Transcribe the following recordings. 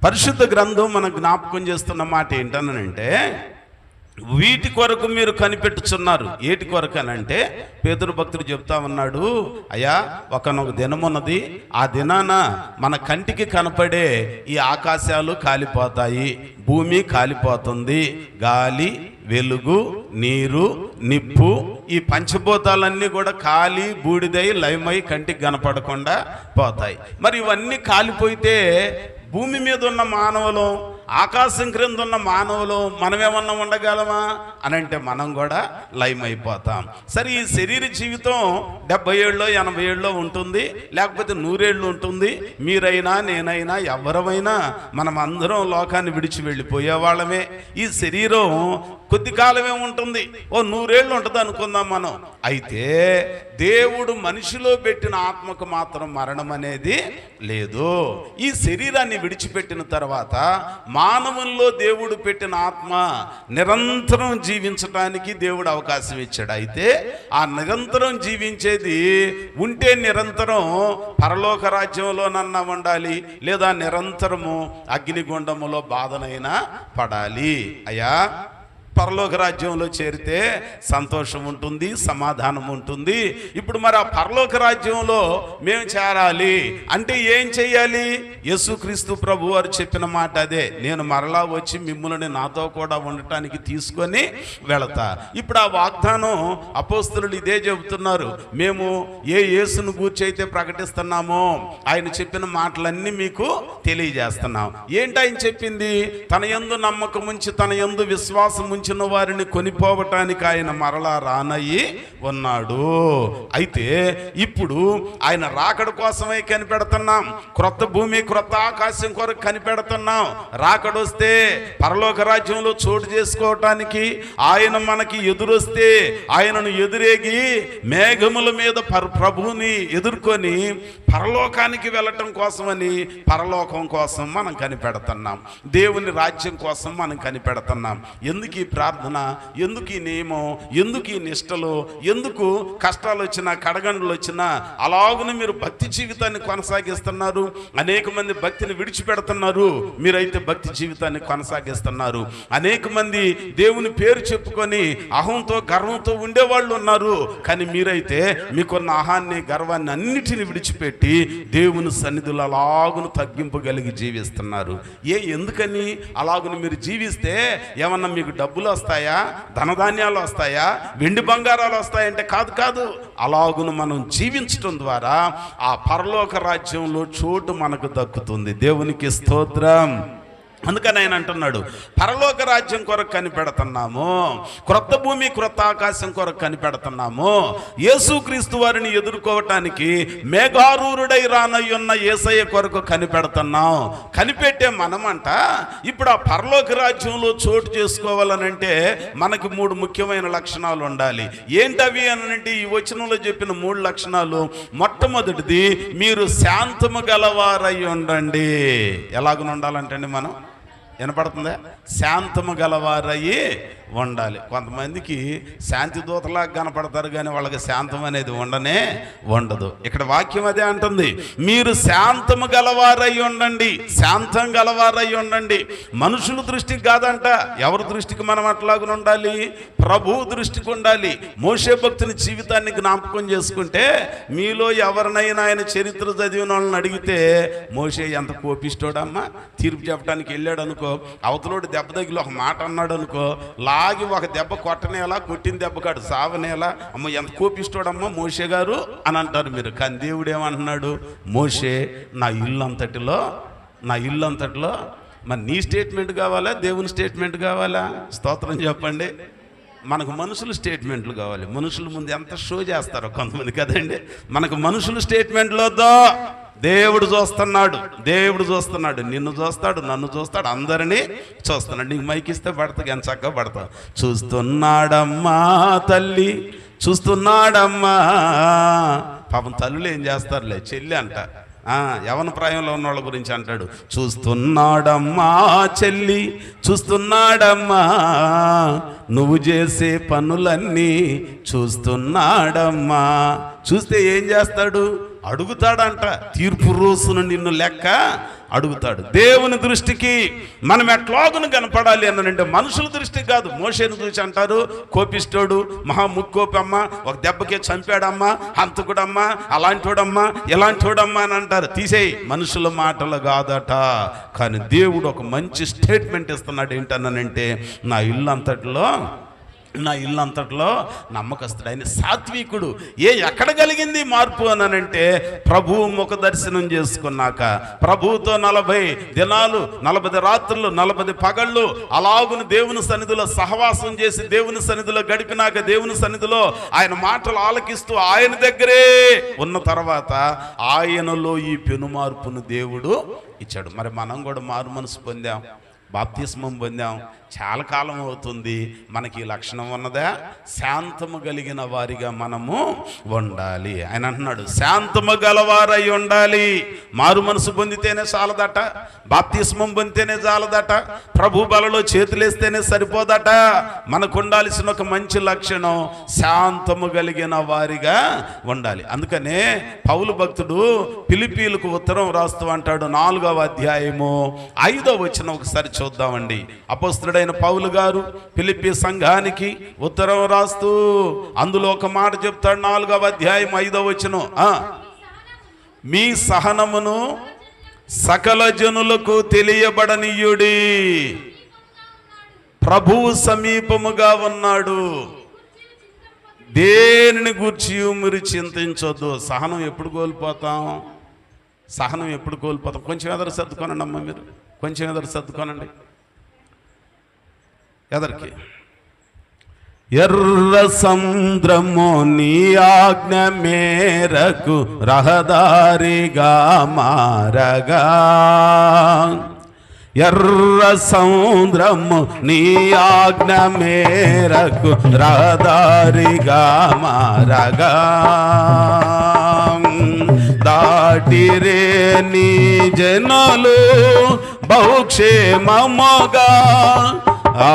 పరిశుద్ధ గ్రంథం మన జ్ఞాపకం చేస్తున్న మాట ఏంటనంటే, వీటి కొరకు మీరు కనిపెట్టుచున్నారు. ఏటి కొరకు అనంటే, పేతురు భక్తుడు చెప్తా ఉన్నాడు, అయ్యా ఒకనొక దినమున్నది, ఆ దినాన మన కంటికి కనపడే ఈ ఆకాశాలు కాలిపోతాయి, భూమి కాలిపోతుంది, గాలి, వెలుగు, నీరు, నిప్పు, ఈ పంచభూతాలన్నీ కూడా కాలి బూడిదై లయమై కంటికి కనపడకుండా పోతాయి. మరి ఇవన్నీ కాలిపోతే భూమి మీద ఉన్న మానవులు, ఆకాశం క్రింద ఉన్న మానవులు మనమేమన్నా ఉండగలమా అని అంటే మనం కూడా లయమైపోతాం. సరే, ఈ శరీర జీవితం 70 ఏళ్ళలో 80 ఏళ్ళలో ఉంటుంది, లేకపోతే 100 ఏళ్ళు ఉంటుంది. మీరైనా నేనైనా ఎవరమైనా మనం అందరం లోకాన్ని విడిచి వెళ్ళిపోయే వాళ్ళమే. ఈ శరీరం కొద్ది కాలమే ఉంటుంది, 100 ఏళ్ళు ఉంటుంది అనుకుందాం మనం. అయితే దేవుడు మనిషిలో పెట్టిన ఆత్మకు మాత్రం మరణం అనేది లేదు. ఈ శరీరాన్ని విడిచిపెట్టిన తర్వాత మానవుల్లో దేవుడు పెట్టిన ఆత్మ నిరంతరం జీవించడానికి దేవుడు అవకాశం ఇచ్చాడు. అయితే ఆ నిరంతరం జీవించేది ఉంటే నిరంతరం పరలోక రాజ్యంలోనన్నా ఉండాలి, లేదా నిరంతరము అగ్నిగుండములో బాధనైనా పడాలి. అయ్యా, పరలోక రాజ్యంలో చేరితే సంతోషం ఉంటుంది, సమాధానం ఉంటుంది. ఇప్పుడు మరి ఆ పరలోక రాజ్యంలో మేము చేరాలి అంటే ఏం చెయ్యాలి? యేసుక్రీస్తు ప్రభు వారు చెప్పిన మాట అదే, నేను మరలా వచ్చి మిమ్మల్ని నాతో కూడా ఉండటానికి తీసుకొని వెళతా. ఇప్పుడు ఆ వాగ్దానం అపోస్తలులు ఇదే చెబుతున్నారు. మేము ఏ యేసును గూర్చి అయితే ప్రకటిస్తున్నామో ఆయన చెప్పిన మాటలన్నీ మీకు తెలియజేస్తున్నాం. ఏంటి ఆయన చెప్పింది? తన యందు నమ్మకం ఉంచి తన యందు విశ్వాసం ఉంచి వారిని కొనిపోవటానికి ఆయన మరలా రానయ్యి ఉన్నాడు. అయితే ఇప్పుడు ఆయన రాకడ కోసమే కనిపెడుతున్నాం. క్రొత్త భూమి క్రొత్త ఆకాశం కొరకు కనిపెడుతున్నాం. రాకడొస్తే పరలోక రాజ్యంలో చోటు చేసుకోవటానికి ఆయన మనకి ఎదురొస్తే ఆయనను ఎదురేగి మేఘముల మీద ప్రభువుని ఎదుర్కొని పరలోకానికి వెళ్ళటం కోసమని పరలోకం కోసం మనం కనిపెడుతున్నాం. దేవుని రాజ్యం కోసం మనం కనిపెడుతున్నాం. ఎందుకు ఈ ప్రార్థన, ఎందుకు ఈ నియమం, ఎందుకు ఈ నిష్టలు, ఎందుకు కష్టాలు వచ్చినా కడగండ్లు వచ్చినా అలాగున మీరు భక్తి జీవితాన్ని కొనసాగిస్తున్నారు? అనేక మంది భక్తిని విడిచిపెడుతున్నారు, మీరైతే భక్తి జీవితాన్ని కొనసాగిస్తున్నారు. అనేక మంది దేవుని పేరు చెప్పుకొని అహంతో గర్వంతో ఉండేవాళ్ళు ఉన్నారు, కానీ మీరైతే మీకున్న అహాన్ని గర్వాన్ని అన్నిటిని విడిచిపెట్టి దేవుని సన్నిధిలో అలాగును తగ్గింపగలిగి జీవిస్తున్నారు. ఎందుకని అలాగును మీరు జీవిస్తే ఏమన్నా మీకు డబ్బులు వస్తాయా, ధనధాన్యాలు వస్తాయా, వెండి బంగారాలు వస్తాయంటే కాదు. అలాగును మనం జీవించటం ద్వారా ఆ పరలోక రాజ్యంలో చోటు మనకు దక్కుతుంది. దేవునికి స్తోత్రం. అందుకని ఆయన అంటున్నాడు, పరలోక రాజ్యం కొరకు కనిపెడుతున్నాము, క్రొత్త భూమి క్రొత్త ఆకాశం కొరకు కనిపెడుతున్నాము. యేసుక్రీస్తు వారిని ఎదుర్కోవటానికి మేఘారూరుడై రానయ్యున్న యేసయ్య కొరకు కనిపెడుతున్నాం. కనిపెట్టే మనమంట ఇప్పుడు ఆ పరలోక రాజ్యంలో చోటు చేసుకోవాలనంటే మనకి 3 ముఖ్యమైన లక్షణాలు ఉండాలి. ఏంటవి అనంటే ఈ వచనంలో చెప్పిన 3 లక్షణాలు. మొట్టమొదటిది, మీరు శాంతము గలవారై ఉండండి. ఎలాగ ఉండాలంటే మనం వినపడుతుందా? శాంతము గలవారయ్యి ఉండాలి. కొంతమందికి శాంతి దూతలాగా కనపడతారు, కానీ వాళ్ళకి శాంతం అనేది ఉండదు. ఇక్కడ వాక్యం అదే అంటుంది, మీరు శాంతము గలవారై ఉండండి, శాంతం గలవారై ఉండండి. మనుషుల దృష్టికి కాదంట. ఎవరి దృష్టికి మనం అట్లాగా ఉండాలి? ప్రభు దృష్టికి ఉండాలి. మోషే భక్తుని జీవితాన్ని జ్ఞాపకం చేసుకుంటే, మీలో ఎవరినైనా ఆయన చరిత్ర చదివిన వాళ్ళని అడిగితే, మోషే ఎంత కోపిస్తోడమ్మా, తీర్పు చెప్పడానికి వెళ్ళాడు అనుకో, అవతలోడు దెబ్బ తగిలి ఒక మాట అన్నాడు అనుకో, లాగి ఒక దెబ్బ కొట్టనేలా, కొట్టిన దెబ్బ కాడు సావనేలా, అమ్మ ఎంత కోపిస్తోడమ్మా మోషే గారు అని అంటారు మీరు. కానీ దేవుడు ఏమంటున్నాడు? మోషే నా ఇల్లు అంతటిలో మరి నీ స్టేట్మెంట్ కావాలా, దేవుని స్టేట్మెంట్ కావాలా? స్తోత్రం చెప్పండి. మనకు మనుషులు స్టేట్మెంట్లు కావాలి. మనుషుల ముందు ఎంత షో చేస్తారో కొంతమంది కదండి. మనకు మనుషులు స్టేట్మెంట్లు వద్దా? దేవుడు చూస్తున్నాడు. నిన్ను చూస్తాడు, నన్ను చూస్తాడు, అందరినీ చూస్తున్నాడు. నీకు మైక్ ఇస్తే పడతావు, ఎంత చక్కగా పడతావు. చూస్తున్నాడమ్మా తల్లి, చూస్తున్నాడమ్మా. పాపం తల్లులు ఏం చేస్తారులే, చెల్లి అంట, యవన ప్రాయంలో ఉన్న వాళ్ళ గురించి అంటాడు. చూస్తున్నాడమ్మా చెల్లి, చూస్తున్నాడమ్మా, నువ్వు చేసే పనులన్నీ చూస్తున్నాడమ్మా. చూస్తే ఏం చేస్తాడు? అడుగుతాడంట. తీర్పు రోజున నిన్ను లెక్క అడుగుతాడు. దేవుని దృష్టికి మనం ఎట్లాగును కనపడాలి అనంటే మనుషుల దృష్టికి కాదు. మోషేను చూసి అంటారు కోపిస్తోడు, మహా ముక్కోపమ్మ, ఒక దెబ్బకే చంపాడమ్మా, హంతకుడమ్మా, అలాంటోడమ్మా, ఇలాంటోడమ్మా అని అంటారు. తీసేయి, మనుషుల మాటలు కాదట. కానీ దేవుడు ఒక మంచి స్టేట్మెంట్ ఇస్తున్నాడు. ఏంటన్నానంటే నా ఇల్లు అంతట్లో నమ్మకస్తుడు, ఆయన సాత్వికుడు. ఎక్కడ కలిగింది మార్పు అనంటే ప్రభువు ముఖ దర్శనం చేసుకున్నాక, ప్రభువుతో 40 దినాలు 40 రాత్రులు 40 పగళ్ళు అలాగును దేవుని సన్నిధిలో సహవాసం చేసి దేవుని సన్నిధిలో గడిపినాక, దేవుని సన్నిధిలో ఆయన మాటలు ఆలకిస్తూ ఆయన దగ్గరే ఉన్న తర్వాత ఆయనలో ఈ పెను మార్పును దేవుడు ఇచ్చాడు. మరి మనం కూడా మారు మనసు పొందాం, బాప్తిస్మం పొందాం, చాలా కాలం అవుతుంది. మనకి లక్షణం ఉన్నదా? శాంతము కలిగిన వారిగా మనము ఉండాలి. ఆయన అంటున్నాడు శాంతము గలవారై ఉండాలి. మారు మనసు పొందితేనే చాలదట, బాప్తిస్మం పొందితేనే చాలదట, ప్రభు బలలో చేతులేస్తేనే సరిపోదట. మనకు ఉండాల్సిన ఒక మంచి లక్షణం శాంతము కలిగిన వారిగా ఉండాలి. అందుకనే పౌలు భక్తుడు ఫిలిప్పీలకు ఉత్తరం రాస్తూ అంటాడు, 4వ అధ్యాయము 5వ వచనం ఒకసారి చూద్దామండి. అపోస్తలుడైన పౌలు గారు ఫిలిప్పీ సంఘానికి ఉత్తరం రాస్తూ అందులో ఒక మాట చెప్తాడు. 4వ అధ్యాయం 5వ వచనం, మీ సహనమును సకల జనులకు తెలియబడనీయుడి, ప్రభువు సమీపముగా ఉన్నాడు, దేనిని గూర్చి మీరు చింతించొద్దు. సహనం ఎప్పుడు కోల్పోతాం? కొంచెం ఎదరు సర్దుకోనండి అమ్మ, మీరు కొంచెం ఎదరు సర్దుకోనండి. ఎదరికి ఎర్ర సముద్రము నీ ఆజ్ఞ మేరకు రహదారిగా మారగా, ఎర్ర సముద్రము నీ ఆజ్ఞ మేరకు రహదారిగా మారగా, దాటిరే నీ జనులు బహుక్షేమముగా, ఆ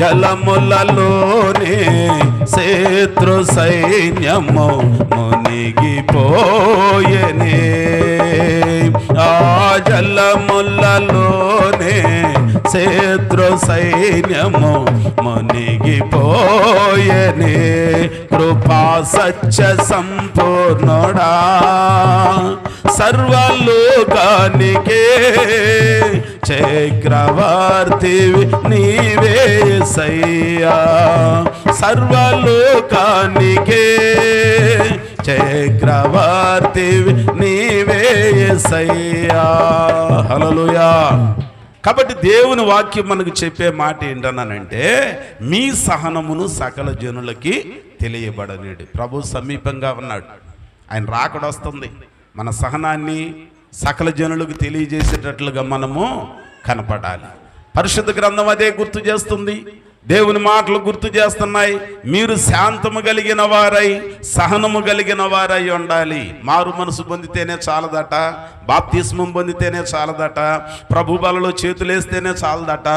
జలములలోనే శత్రు సైన్యము మునిగిపోయెనే, ఆ జలములలోనే శత్రు సైన్యము మునిగిపోయెనే. కృపా సత్య సంపూర్ణుడా సర్వలోకానికే చక్రవర్తివి నీవే యేసయ్యా, సర్వలోకానికే చక్రవర్తివి నీవే యేసయ్యా. హల్లెలూయా. కాబట్టి దేవుని వాక్యం మనకు చెప్పే మాట ఏంటన్నానంటే మీ సహనమును సకల జనులకి తెలియబడనేడు. ప్రభు సమీపంగా ఉన్నాడు, ఆయన రాకడ వస్తుంది. మన సహనాన్ని సకల జనులకు తెలియజేసేటట్లుగా మనము కనపడాలి. పరిశుద్ధ గ్రంథం అదే గుర్తు చేస్తుంది, దేవుని మాటలు గుర్తు చేస్తున్నాయి. మీరు శాంతము కలిగిన వారై సహనము కలిగిన వారై ఉండాలి. మారు మనసు పొందితేనే చాలదట, బాప్తిస్మం పొందితేనే చాలదట, ప్రభు బలలో చేతులేస్తేనే చాలదట,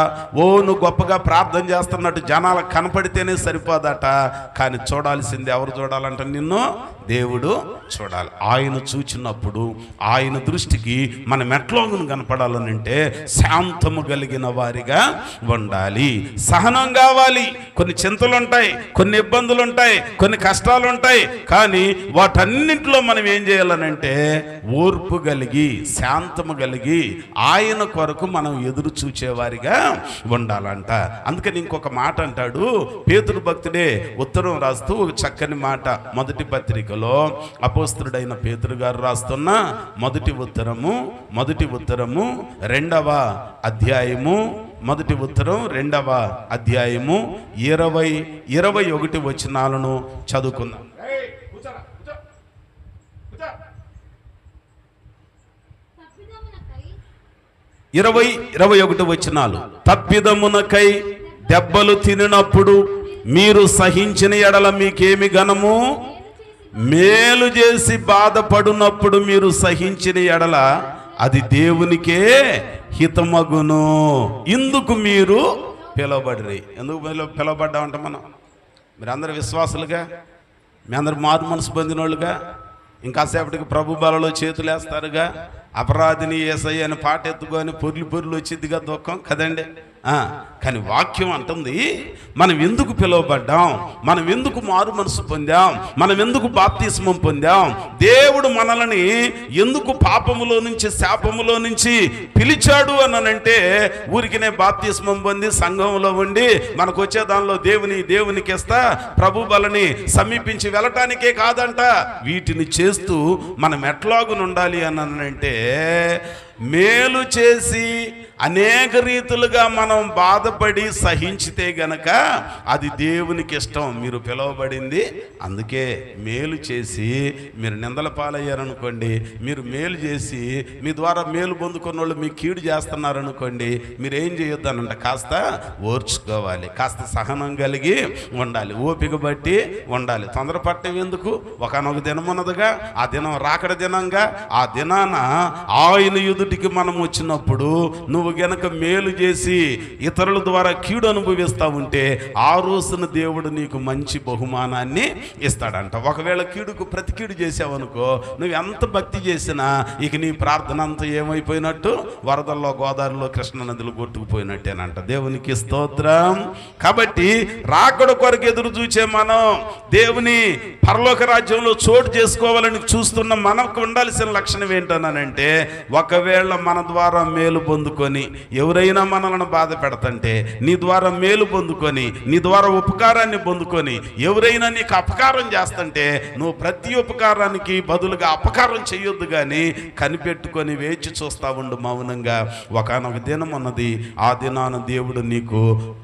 నువ్వు గొప్పగా ప్రార్థన చేస్తున్నట్టు జనాలకు కనపడితేనే సరిపోదట. కానీ చూడాల్సింది ఎవరు చూడాలంటే నిన్ను దేవుడు చూడాలి. ఆయన చూచినప్పుడు ఆయన దృష్టికి మనం ఎట్లాగును కనపడాలనంటే శాంతము కలిగిన వారిగా ఉండాలి, సహనం కావాలి. కొన్ని చింతలు ఉంటాయి, కొన్ని ఇబ్బందులు ఉంటాయి, కొన్ని కష్టాలు ఉంటాయి. కానీ వాటన్నింటిలో మనం ఏం చేయాలనంటే ఓర్పు కలిగి శాంతము కలిగి ఆయన కొరకు మనం ఎదురు చూచేవారిగా ఉండాలంట. అందుకని ఇంకొక మాట అంటాడు పేతురు భక్తుడే ఉత్తరం రాస్తూ ఒక చక్కని మాట. మొదటి పత్రికలో అపోస్తలుడైన పేతురు గారు రాస్తున్న మొదటి ఉత్తరము 2వ అధ్యాయము, మొదటి ఉత్తరం 2వ అధ్యాయము 20-21 వచనాలను చదువుకుందాం. 20-21 వచనాలు. తప్పిదమునకై దెబ్బలు తినినప్పుడు మీరు సహించిన ఎడల మీకేమి ఘనము? మేలు చేసి బాధపడినప్పుడు మీరు సహించిన ఎడల అది దేవునికే హితమగును. ఇందుకు మీరు పిలవబడిరి. ఎందుకు పిలవబడ్డామంట? మీరందరూ విశ్వాసులుగా, మీ అందరు మారు మనసు పొందిన వాళ్ళుగా, ఇంకాసేపటికి ప్రభు బలలో చేతులేస్తారుగా, అపరాధిని యేసయ్య అని పాట ఎత్తుకొని పొర్లు వచ్చిందిగా దుఃఖం కదండి. కానీ వాక్యం అంటుంది, మనం ఎందుకు పిలువబడ్డాం, మనం ఎందుకు మారు మనసు పొందాం, మనం ఎందుకు బాప్తిస్మం పొందాం, దేవుడు మనల్ని ఎందుకు పాపములో నుంచి శాపములో నుంచి పిలిచాడు అనంటే ఊరికినే బాప్తిస్మం పొంది సంఘంలో ఉండి మనకు వచ్చే దానిలో దేవునికి ఇస్తా ప్రభు బలని సమీపించి వెళ్ళటానికే కాదంట. వీటిని చేస్తూ మనం ఎట్లాగునుండాలి అనంటే మేలు చేసి అనేక రీతులుగా మనం బాధపడి సహించితే గనక అది దేవునికి ఇష్టం. మీరు పిలువబడింది అందుకే. మేలు చేసి మీరు నిందల పాలయ్యారనుకోండి, మీరు మేలు చేసి మీ ద్వారా మేలు పొందుకున్న వాళ్ళు మీకు కీడు చేస్తున్నారనుకోండి, మీరు ఏం చేయొద్దనంట, కాస్త ఓర్చుకోవాలి, కాస్త సహనం కలిగి ఉండాలి, ఓపిక బట్టి ఉండాలి. తొందరపట్టం ఎందుకు? ఒకనొక దినం ఉన్నదిగా, ఆ దినం రాకడ దినంగా. ఆ దినాన ఆయన ఎదుటికి మనం వచ్చినప్పుడు నువ్వు గనక మేలు చేసి ఇతరుల ద్వారా కీడు అనుభవిస్తా ఉంటే ఆ రోజున దేవుడు నీకు మంచి బహుమానాన్ని ఇస్తాడంట. ఒకవేళ కీడుకు ప్రతి కీడు చేసావనుకో, నువ్వు ఎంత భక్తి చేసినా ఇక నీ ప్రార్థన అంతా ఏమైపోయినట్టు, వరదల్లో గోదావరిలో కృష్ణ నదులు కొట్టుకుపోయినట్టేనంట. దేవునికి స్తోత్రం. కాబట్టి రాకడ కొరకు ఎదురు చూచే మనం దేవుని పరలోక రాజ్యంలో చోటు చేసుకోవాలని చూస్తున్న మనకు ఉండాల్సిన లక్షణం ఏంటనంటే, ఒకవేళ మన ద్వారా మేలు పొందుకొని ఎవరైనా మనల్ని బాధ పెడతంటే, నీ ద్వారా మేలు పొందుకొని నీ ద్వారా ఉపకారాన్ని పొందుకొని ఎవరైనా నీకు అపకారం చేస్తుంటే నువ్వు ప్రతి ఉపకారానికి బదులుగా అపకారం చేయొద్దు, కానీ కనిపెట్టుకొని వేచి చూస్తా ఉండు మౌనంగా. ఒకనొక దినం ఉన్నది, ఆ దినాన దేవుడు నీకు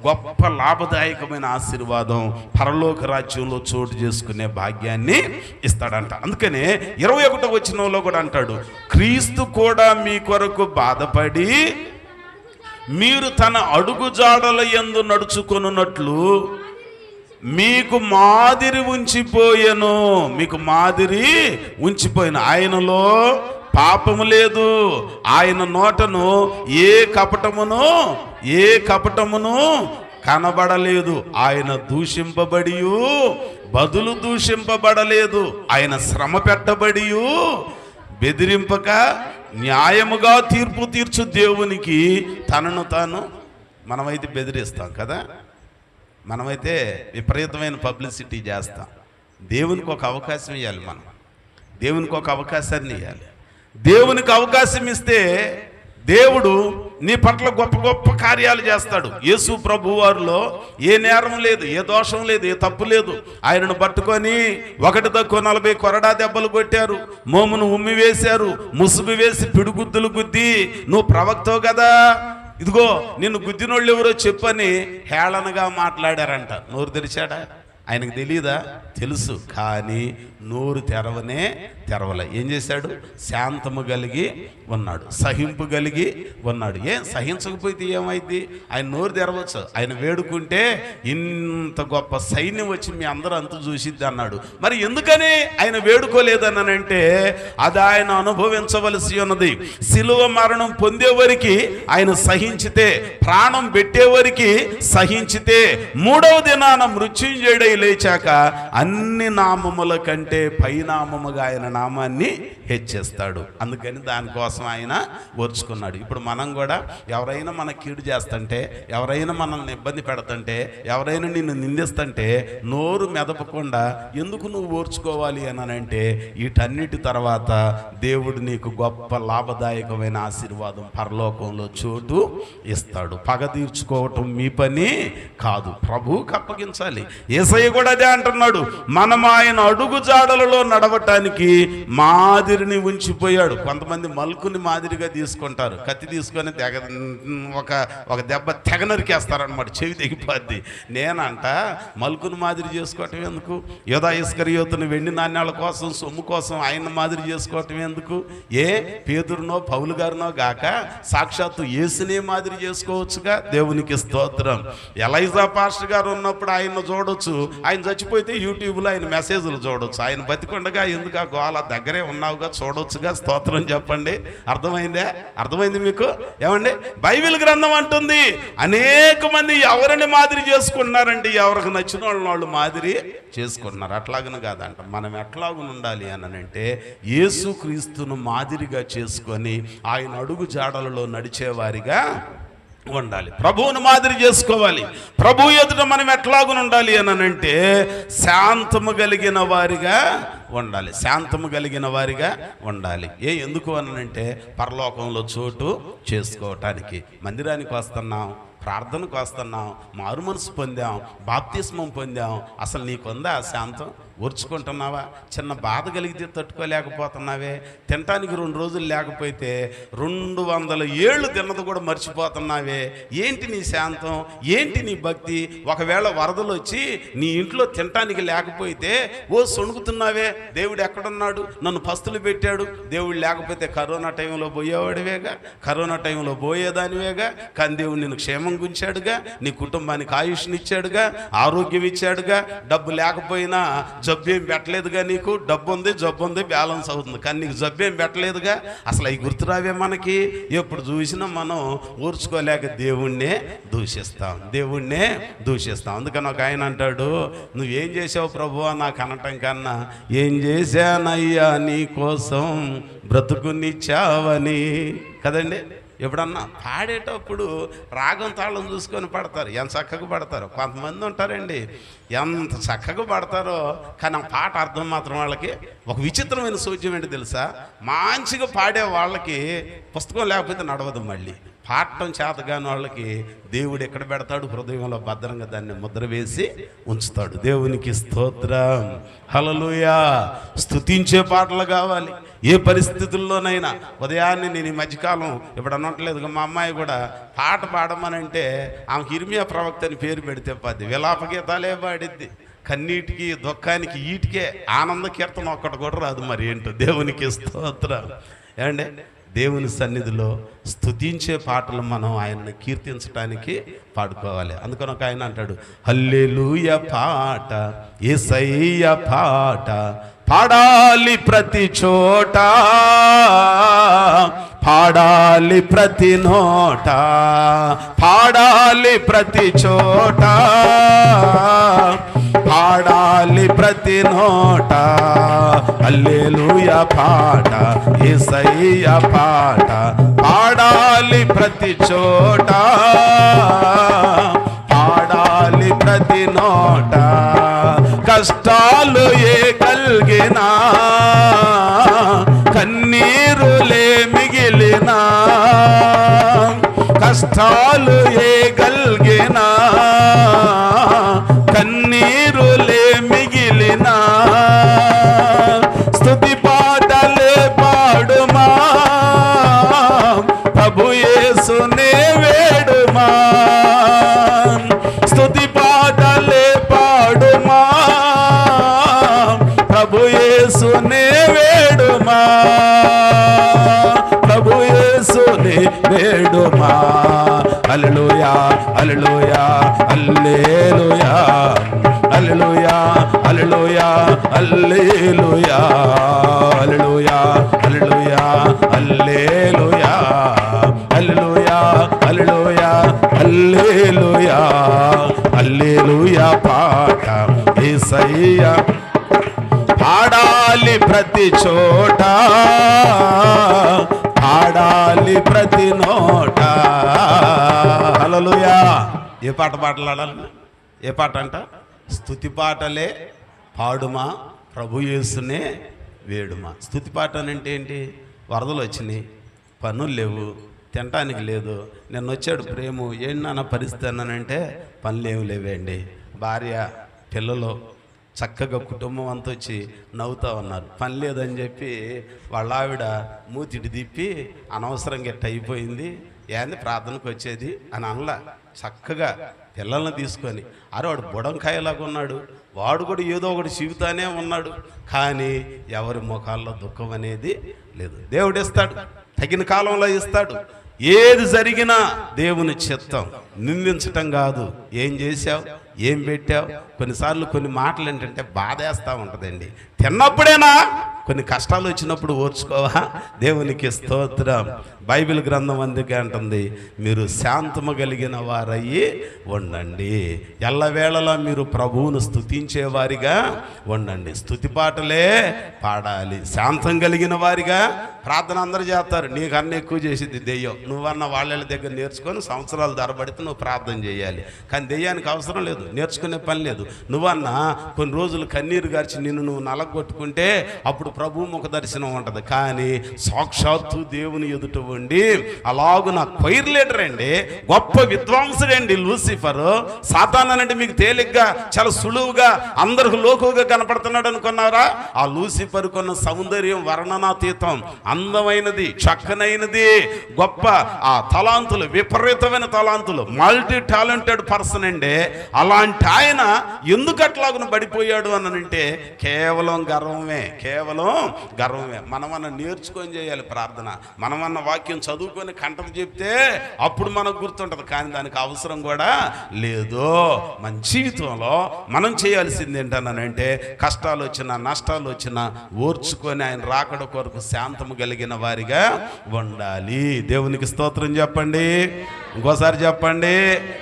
గొప్ప లాభదాయకమైన ఆశీర్వాదం, పరలోక రాజ్యంలో చోటు చేసుకునే భాగ్యాన్ని ఇస్తాడంట. అందుకనే 21వ వచనంలో కూడా అంటాడు, క్రీస్తు కూడా మీ కొరకు బాధపడి మీరు తన అడుగుజాడల యందు నడుచుకొనున్నట్లు మీకు మాదిరి ఉంచిపోయెను. మీకు మాదిరి ఉంచిపోయిన ఆయనలో పాపము లేదు, ఆయన నోటను ఏ కపటమును కనబడలేదు, ఆయన దూషింపబడి బదులు దూషింపబడలేదు, ఆయన శ్రమ పెట్టబడి బెదిరింపక న్యాయముగా తీర్పు తీర్చు దేవునికి తనను తాను. మనమైతే బెదిరిస్తాం కదా, మనమైతే విపరీతమైన పబ్లిసిటీ చేస్తాం. దేవునికి ఒక అవకాశం ఇవ్వాలి, మనం దేవునికి ఒక అవకాశాన్ని ఇవ్వాలి. దేవునికి అవకాశం ఇస్తే దేవుడు నీ పట్ల గొప్ప గొప్ప కార్యాలు చేస్తాడు. యేసు ప్రభు వారిలో ఏ నేరం లేదు, ఏ దోషం లేదు, ఏ తప్పు లేదు. ఆయనను పట్టుకొని 1 కొరడా దెబ్బలు కొట్టారు, మోమును ఉమ్మి వేశారు, ముసుగు వేసి పిడుగుద్దులు గుద్ది, నువ్వు ప్రవక్తవు కదా, ఇదిగో నిన్ను గుద్దినోళ్ళు ఎవరో చెప్పని హేళనగా మాట్లాడారంట. నోరు తెరిచాడా? ఆయనకు తెలియదా? తెలుసు, కానీ నోరు తెరవలే. ఏం చేశాడు? శాంతము కలిగి ఉన్నాడు, సహింపు కలిగి ఉన్నాడు. సహించకపోతే ఏమైంది? ఆయన నోరు తెరవచ్చు. ఆయన వేడుకుంటే ఇంత గొప్ప సైన్యం వచ్చి మీ అందరూ అంత చూసిద్ది అన్నాడు. మరి ఎందుకని ఆయన వేడుకోలేదనంటే అది ఆయన అనుభవించవలసి ఉన్నది. శిలువ మరణం పొందేవరికి ఆయన సహించితే, ప్రాణం పెట్టేవరికి సహించితే, 3వ దినాన మృత్యుంజయుడై లేచాక అన్ని నామముల కంటే పైనామముగా ఆయన నామాన్ని హెచ్చేస్తాడు. అందుకని దానికోసం ఆయన ఓర్చుకున్నాడు. ఇప్పుడు మనం కూడా ఎవరైనా మన కీడు చేస్తుంటే, ఎవరైనా మనల్ని ఇబ్బంది పెడుతుంటే, ఎవరైనా నిన్ను నిందిస్తుంటే నోరు మెదపకుండా ఎందుకు నువ్వు ఓర్చుకోవాలి అనంటే, వీటన్నిటి తర్వాత దేవుడు నీకు గొప్ప లాభదాయకమైన ఆశీర్వాదం పరలోకంలో చోటు ఇస్తాడు. పగ తీర్చుకోవటం మీ పని కాదు, ప్రభువుకి అప్పగించాలి. యేసయ్య కూడా అదే అంటున్నాడు, మనం ఆయన అడుగు జాడలలో నడవటానికి మాదిరిని ఉంచిపోయాడు. కొంతమంది మల్కుని మాదిరిగా తీసుకుంటారు, కత్తి తీసుకొని ఒక దెబ్బ తెగ నరికేస్తారనమాట, చెవి తెగిపోద్ది. నేనంట మల్కుని మాదిరి చేసుకోవటం ఎందుకు? యోధా ఇస్కరియోతుని వెండి నాణ్యాల కోసం, సొమ్ము కోసం ఆయన మాదిరి చేసుకోవటం ఎందుకు? పేతురునో పౌలు గారినో గాక సాక్షాత్తు యేసునే మాదిరి చేసుకోవచ్చుగా. దేవునికి స్తోత్రం. ఎలైజా పాస్టర్ గారు ఉన్నప్పుడు ఆయన చూడొచ్చు, ఆయన చచ్చిపోతే యూట్యూబ్ యూట్యూబ్లో ఆయన మెసేజ్లు చూడవచ్చు. ఆయన బతికొండగా ఎందుకు ఆ గోళ దగ్గరే ఉన్నావుగా, చూడవచ్చుగా. స్తోత్రం చెప్పండి. అర్థమైంది మీకు? ఏమండి, బైబిల్ గ్రంథం అంటుంది అనేక మంది ఎవరిని మాదిరి చేసుకుంటున్నారండి, ఎవరికి నచ్చిన వాళ్ళు మాదిరి చేసుకుంటున్నారు. అట్లాగను కాదంట. మనం ఎట్లాగను ఉండాలి అని అంటే యేసుక్రీస్తును మాదిరిగా చేసుకొని ఆయన అడుగు జాడలలో నడిచేవారిగా ఉండాలి. ప్రభువును మాదిరి చేసుకోవాలి. ప్రభు ఎదుట మనం ఎట్లాగున ఉండాలి అని అంటే శాంతము కలిగిన వారిగా ఉండాలి. శాంతము కలిగిన వారిగా ఉండాలి. ఎందుకు అనంటే పరలోకంలో చోటు చేసుకోవటానికి. మందిరానికి వస్తున్నాం, ప్రార్థనకు వస్తున్నాం, మారు మనసు పొందాం, బాప్తిస్మం పొందాం. అసలు నీకుందా శాంతం? ఓర్చుకుంటున్నావా? చిన్న బాధ కలిగితే తట్టుకోలేకపోతున్నావే. తినటానికి 2 రోజులు లేకపోతే 200 ఏళ్ళు తిన్నది కూడా మర్చిపోతున్నావే. ఏంటి నీ శాంతం? ఏంటి నీ భక్తి? ఒకవేళ వరదలు వచ్చి నీ ఇంట్లో తినటానికి లేకపోతే సొణుకుతున్నావే. దేవుడు ఎక్కడున్నాడు? నన్ను పస్తులు పెట్టాడు. దేవుడు లేకపోతే కరోనా టైంలో పోయేవాడివేగా, కరోనా టైంలో పోయేదానివేగా. కానీ దేవుడు నిన్ను క్షేమం గుంచాడుగా, నీ కుటుంబానికి ఆయుష్నిచ్చాడుగా, ఆరోగ్యం ఇచ్చాడుగా. డబ్బు లేకపోయినా జబ్బేం పెట్టలేదుగా. నీకు డబ్బు ఉంది, జబ్బు ఉంది, బ్యాలెన్స్ అవుతుంది, కానీ నీకు జబ్బేం పెట్టలేదుగా. అసలు అవి గుర్తురావే మనకి. ఎప్పుడు చూసినా మనం ఊర్చుకోలేక దేవుణ్ణే దూషిస్తాం. అందుకని ఒక ఆయన అంటాడు, నువ్వేం చేసావు ప్రభువా నాకు అనటం కన్నా, ఏం చేశానయ్యా నీ కోసం బ్రతుకునిచ్చావని. కదండి. ఎప్పుడన్నా పాడేటప్పుడు రాగం తాళం చూసుకొని పడతారు. ఎంత చక్కగా పడతారు. కొంతమంది ఉంటారండి, ఎంత చక్కగా పడతారో కానీ ఆ పాట అర్థం మాత్రం వాళ్ళకి ఒక విచిత్రమైన సూచ్యం ఏంటి తెలుసా? మంచిగా పాడే వాళ్ళకి పుస్తకం లేకపోతే నడవదు. మళ్ళీ పాడటం చేతగాని వాళ్ళకి దేవుడు ఎక్కడ పెడతాడు? హృదయంలో భద్రంగా దాన్ని ముద్ర వేసి ఉంచుతాడు. దేవునికి స్తోత్రం, హల్లెలూయా. స్తుతించే పాటలు కావాలి ఏ పరిస్థితుల్లోనైనా. ఉదయాన్నే నేను ఈ మధ్యకాలం ఇప్పుడు అనట్లేదు, మా అమ్మాయి కూడా పాట పాడమనంటే ఆమెకి ఇర్మియా ప్రవక్త అని పేరు పెడితే పది విలాప గీతాలే పాడిద్ది. కన్నీటికి దుఃఖానికి ఈటికే ఆనంద కీర్తన ఒక్కటి కూడా రాదు. మరి ఏంటో దేవునికి స్తోత్రం. ఏమంటే దేవుని సన్నిధిలో స్తుతించే పాటలు మనం ఆయనను కీర్తించడానికి పాడుకోవాలి. అందుకని ఒక ఆయన అంటాడు, హల్లెలూయా పాట, యేసయ్య పాట పాడాలి ప్రతి చోట, పాడాలి ప్రతి నోట, పాడాలి ప్రతి చోట, పాడాలి ప్రతి నోట. హల్లెలూయా పాట, యేసయ్య పాట పాడాలి ప్రతి చోట, పాడాలి ప్రతి నోట. కష్టాలు ఏ కలిగినా, కన్నీరులే మిగిలినా, కష్టాలు ఏ కలిగినా, కన్నీరులే మిగిలినా, స్తుతి పాటలే పాడుమా, ప్రభు యేసునే వేడుమా. స్తుతి పాటలే పాడుమా, ప్రభు యేసునే వేడుమా, ప్రభు యేసునే వేడుమా. హల్లెలూయా, హల్లెలూయా, హల్లెలూయా, హల్లెలూయా, హల్లెలూయా, హల్లెలూయా, హల్లెలూయా, హల్లెలూయా, హల్లెలూయా, హల్లెలూయా, హల్లెలూయా, హల్లెలూయా, హల్లెలూయా పాట యేసయ్య పాడాలి ప్రతి చోట, పాడాలి ప్రతి నోట. హల్లెలూయా. ఏ పాట పాటలాడాలి? ఏ పాట అంట? స్తుతి పాటలే పాడుమా, ప్రభు యేసునే వేడుమా. స్తుతి పాట అంటే ఏంటి? వరదలు వచ్చినాయి, పనులు లేవు, తినటానికి లేదు, నిన్న వచ్చాడు ప్రేమ, ఏంటన్నా పరిస్థితి అన్నానంటే పనులు ఏమి లేవండి. భార్య పిల్లలు చక్కగా కుటుంబం అంతా వచ్చి నవ్వుతూ ఉన్నారు. పని లేదని చెప్పి వాళ్ళ ఆవిడ మూతిటి తిప్పి అనవసరంగా ఎట్ట అయిపోయింది, ఏంది ప్రార్థనకు వచ్చేది అని అనలా. చక్కగా పిల్లల్ని తీసుకొని, అరే వాడు బుడంకాయలాగా ఉన్నాడు, వాడు కూడా ఏదో ఒకటి చెబుతానే ఉన్నాడు, కానీ ఎవరి ముఖాల్లో దుఃఖం అనేది లేదు. దేవుడు ఇస్తాడు, తగిన కాలంలో ఇస్తాడు. ఏది జరిగినా దేవుని చిత్తం. నిందించటం కాదు. ఏం చేశావు, ఏం పెట్టావు, కొన్నిసార్లు కొన్ని మాటలు ఏంటంటే బాధేస్తూ ఉంటుందండి. తిన్నప్పుడేనా, కొన్ని కష్టాలు వచ్చినప్పుడు ఓర్చుకోవా? దేవునికి స్తోత్రం. బైబిల్ గ్రంథం అందుకే అంటుంది, మీరు శాంతము కలిగిన వారయ్యి ఉండండి, ఎల్లవేళలా మీరు ప్రభువును స్తుతించేవారిగా ఉండండి. స్తుతి పాటలే పాడాలి. శాంతం కలిగిన వారిగా ప్రార్థన అందరూ చేస్తారు. నీకు అన్న ఎక్కువ చేసింది దెయ్యం. నువ్వన్న వాళ్ళ దగ్గర నేర్చుకొని సంవత్సరాలు ధరబడితే నువ్వు ప్రార్థన చేయాలి. కానీ దెయ్యానికి అవసరం లేదు, నేర్చుకునే పని లేదు. నువ్వన్నా కొన్ని రోజులు కన్నీరు గార్చి నిన్ను నువ్వు నలగొట్టుకుంటే అప్పుడు ప్రభు ముఖ దర్శనం ఉంటుంది. కానీ సాక్షాత్తు దేవుని ఎదుట ఉండి అలాగున క్వైర్ లీడర్ అండి, గొప్ప విద్వాంసుడండి లూసిఫర్. సాతాన్ అంటే మీకు తేలిగ్గా చాలా సులువుగా అందరికి లోకుగా కనపడుతున్నాడు అనుకున్నారా? ఆ లూసిఫర్ కొన్న సౌందర్యం వర్ణనాతీతం, అందమైనది, చక్కనైనది, గొప్ప ఆ తలాంతులు, విపరీతమైన తలాంతులు, మల్టీ టాలెంటెడ్ పర్సన్ అండి. అలాంటి ఆయన ఎందుకు అట్లాగున పడిపోయాడు అనంటే కేవలం గర్వమే, కేవలం గర్వమే. మనమన్న నేర్చుకొని చేయాలి ప్రార్థన, మనమన్న వాక్యం చదువుకొని కంటకు చెప్తే అప్పుడు మనకు గుర్తుంటుంది. కానీ దానికి అవసరం కూడా లేదు. మన జీవితంలో మనం చేయాల్సింది ఏంటనంటే కష్టాలు వచ్చినా నష్టాలు వచ్చినా ఓర్చుకొని ఆయన రాకడ కొరకు శాంతము కలిగిన వారిగా ఉండాలి. దేవునికి స్తోత్రం చెప్పండి. ఇంకోసారి చెప్పండి.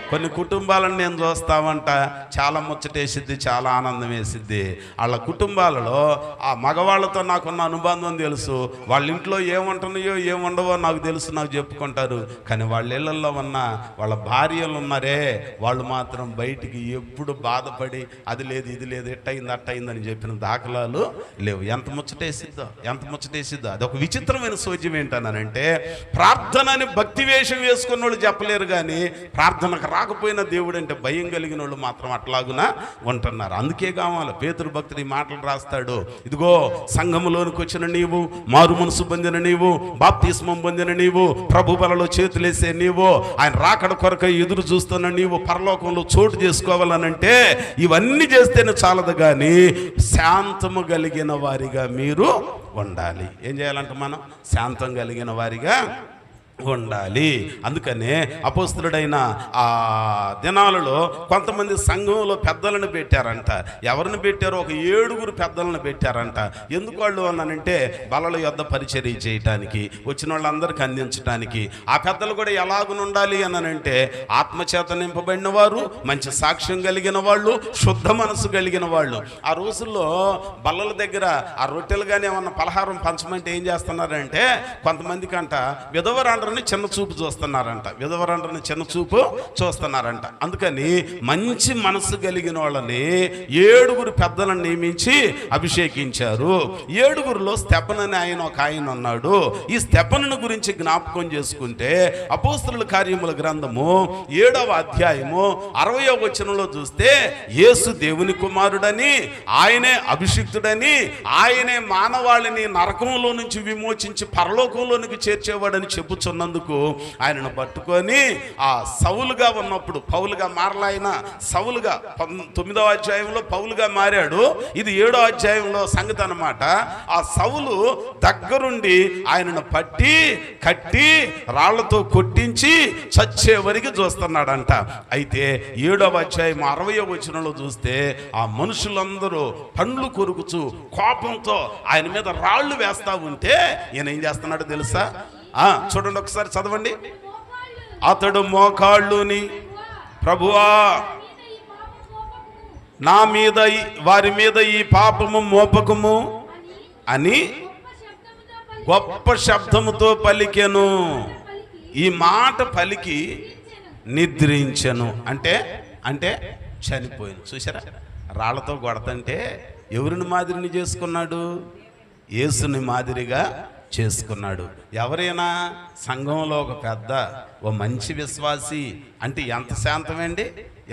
కొన్ని కుటుంబాలను నేను చూస్తామంట, చాలా ముచ్చటేసిద్ది, చాలా ఆనందం వేసిద్ది. వాళ్ళ కుటుంబాలలో ఆ మగవాళ్ళతో నాకున్న అనుబంధం తెలుసు, వాళ్ళ ఇంట్లో ఏముంటున్నాయో ఏముండవో నాకు తెలుసు, నాకు చెప్పుకుంటారు. కానీ వాళ్ళ ఇళ్లలో ఉన్న వాళ్ళ భార్యలు ఉన్నారే, వాళ్ళు మాత్రం బయటికి ఎప్పుడు బాధపడి అది లేదు ఇది లేదు ఎట్టయింది అట్టయిందని చెప్పిన దాఖలాలు లేవు. ఎంత ముచ్చటేసిద్దో, ఎంత ముచ్చటేసిద్దో. అదొక విచిత్రమైన సోద్యం ఏంటనంటే ప్రార్థన అని భక్తి వేషం వేసుకున్న వాళ్ళు చెప్పలేరు, కానీ ప్రార్థనకు రాకపోయిన దేవుడు అంటే భయం కలిగిన వాళ్ళు మాత్రం అట్లాగునా ఉంటున్నారు. అందుకే కావాలి పేతురు భక్తుడు ఈ మాటలు రాస్తాడు. ఇదిగో సంఘములోనికి వచ్చిన నీవు, మారు మనసు పొందిన నీవు, బాప్తిస్మం పొందిన నీవు, ప్రభు బలలో చేతులేసే నీవు, ఆయన రాకడ కొరకై ఎదురు చూస్తున్న నీవు పరలోకంలో చోటు చేసుకోవాలనంటే ఇవన్నీ చేస్తేనే చాలదు, కానీ శాంతము కలిగిన వారిగా మీరు ఉండాలి. ఏం చేయాలంటే మనం శాంతం కలిగిన వారిగా ఉండాలి. అందుకనే అపోస్తలుడైన ఆ దినాలలో కొంతమంది సంఘంలో పెద్దలను పెట్టారంట. ఎవరిని పెట్టారో ఒక 7 పెద్దలను పెట్టారంట. ఎందుకు వాళ్ళు అన్నానంటే బలల యొద్ద పరిచర్య చేయటానికి, వచ్చిన వాళ్ళందరికీ అందించడానికి. ఆ పెద్దలు కూడా ఎలాగునుండాలి అనంటే ఆత్మచేత నింపబడిన వారు, మంచి సాక్ష్యం కలిగిన వాళ్ళు, శుద్ధ మనసు కలిగిన వాళ్ళు. ఆ రోజుల్లో బల్లల దగ్గర ఆ రొట్టెలు కానీ ఏమన్నా పలహారం పంచమంటే ఏం చేస్తున్నారంటే కొంతమందికి అంట విధవరాండ్రని చిన్న చూపు చూస్తున్నారంట, విధవరాండ్రని చిన్న చూపు చూస్తున్నారంట. అందుకని మంచి మనసు కలిగిన వాళ్ళని 7 పెద్దలను నియమించి అభిషేకించారు. 7 స్తెఫను అని ఒక ఆయన ఉన్నాడు. ఈ స్తెఫను గురించి జ్ఞాపకం చేసుకుంటే అపోస్తలుల కార్యముల గ్రంథము 7వ అధ్యాయము 60వ వచనంలో చూస్తే యేసు దేవుని కుమారుడని, ఆయనే అభిషిక్తుడని, ఆయనే మానవాళిని నరకంలో నుంచి విమోచించి పరలోకంలోనికి చేర్చేవాడని చెప్పుచున్నందుకు ఆయనను పట్టుకొని ఆ సౌలుగా ఉన్నప్పుడు, పౌలుగా మారలా, ఆయన సౌలుగా 9వ అధ్యాయంలో పౌలుగా మారాడు. ఇది 7వ అధ్యాయంలో సంగతి అన్నమాట. ఆ సౌలు దగ్గరుండి ఆయనను పట్టి కట్టి రాళ్లతో కొట్టించి చచ్చే వరకు చూస్తున్నాడంట. అయితే 7వ అధ్యాయం 60వ వచనంలో చూస్తే ఆ మనుషులందరూ పండ్లు కొరుకుచు కోపంతో ఆయన మీద రాళ్లు వేస్తా ఉంటే ఈయన ఏం చేస్తున్నాడు తెలుసా? చూడండి ఒకసారి చదవండి. అతడు మోకాళ్ళుని, ప్రభువా నా మీద వారి మీద ఈ పాపము మోపకము అని గొప్ప శబ్దముతో పలికెను. ఈ మాట పలికి నిద్రించెను అంటే అంటే చనిపోయాను. చూసారా, రాళ్లతో కొడతంటే ఎవరిని మాదిరిని చేసుకున్నాడు? యేసుని మాదిరిగా చేసుకున్నాడు. ఎవరైనా సంఘంలో ఒక పెద్ద, ఓ మంచి విశ్వాసి అంటే ఎంత శాంతమండి,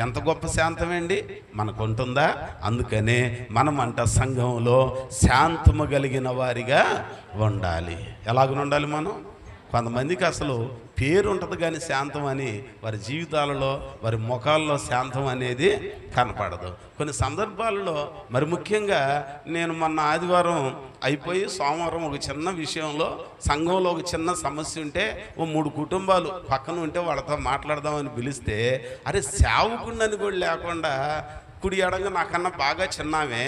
ఎంత గొప్ప శాంతమండి మనకు ఉంటుందా? అందుకనే మనమంట సంఘంలో శాంతము కలిగిన వారిగా ఉండాలి. ఎలాగనుండాలి మనం? కొంతమందికి అసలు పేరు ఉంటుంది కానీ శాంతం అని వారి జీవితాలలో, వారి ముఖాల్లో శాంతం అనేది కనపడదు. కొన్ని సందర్భాలలో మరి ముఖ్యంగా నేను మొన్న ఆదివారం అయిపోయి సోమవారం ఒక చిన్న విషయంలో సంఘంలో ఒక చిన్న సమస్య ఉంటే ఓ 3 కుటుంబాలు పక్కన ఉంటే వాళ్ళతో మాట్లాడదామని పిలిస్తే అరే సేవకుడిని కూడా లేకుండా కుడి ఎడంగా నాకన్నా బాగా చిన్నామే,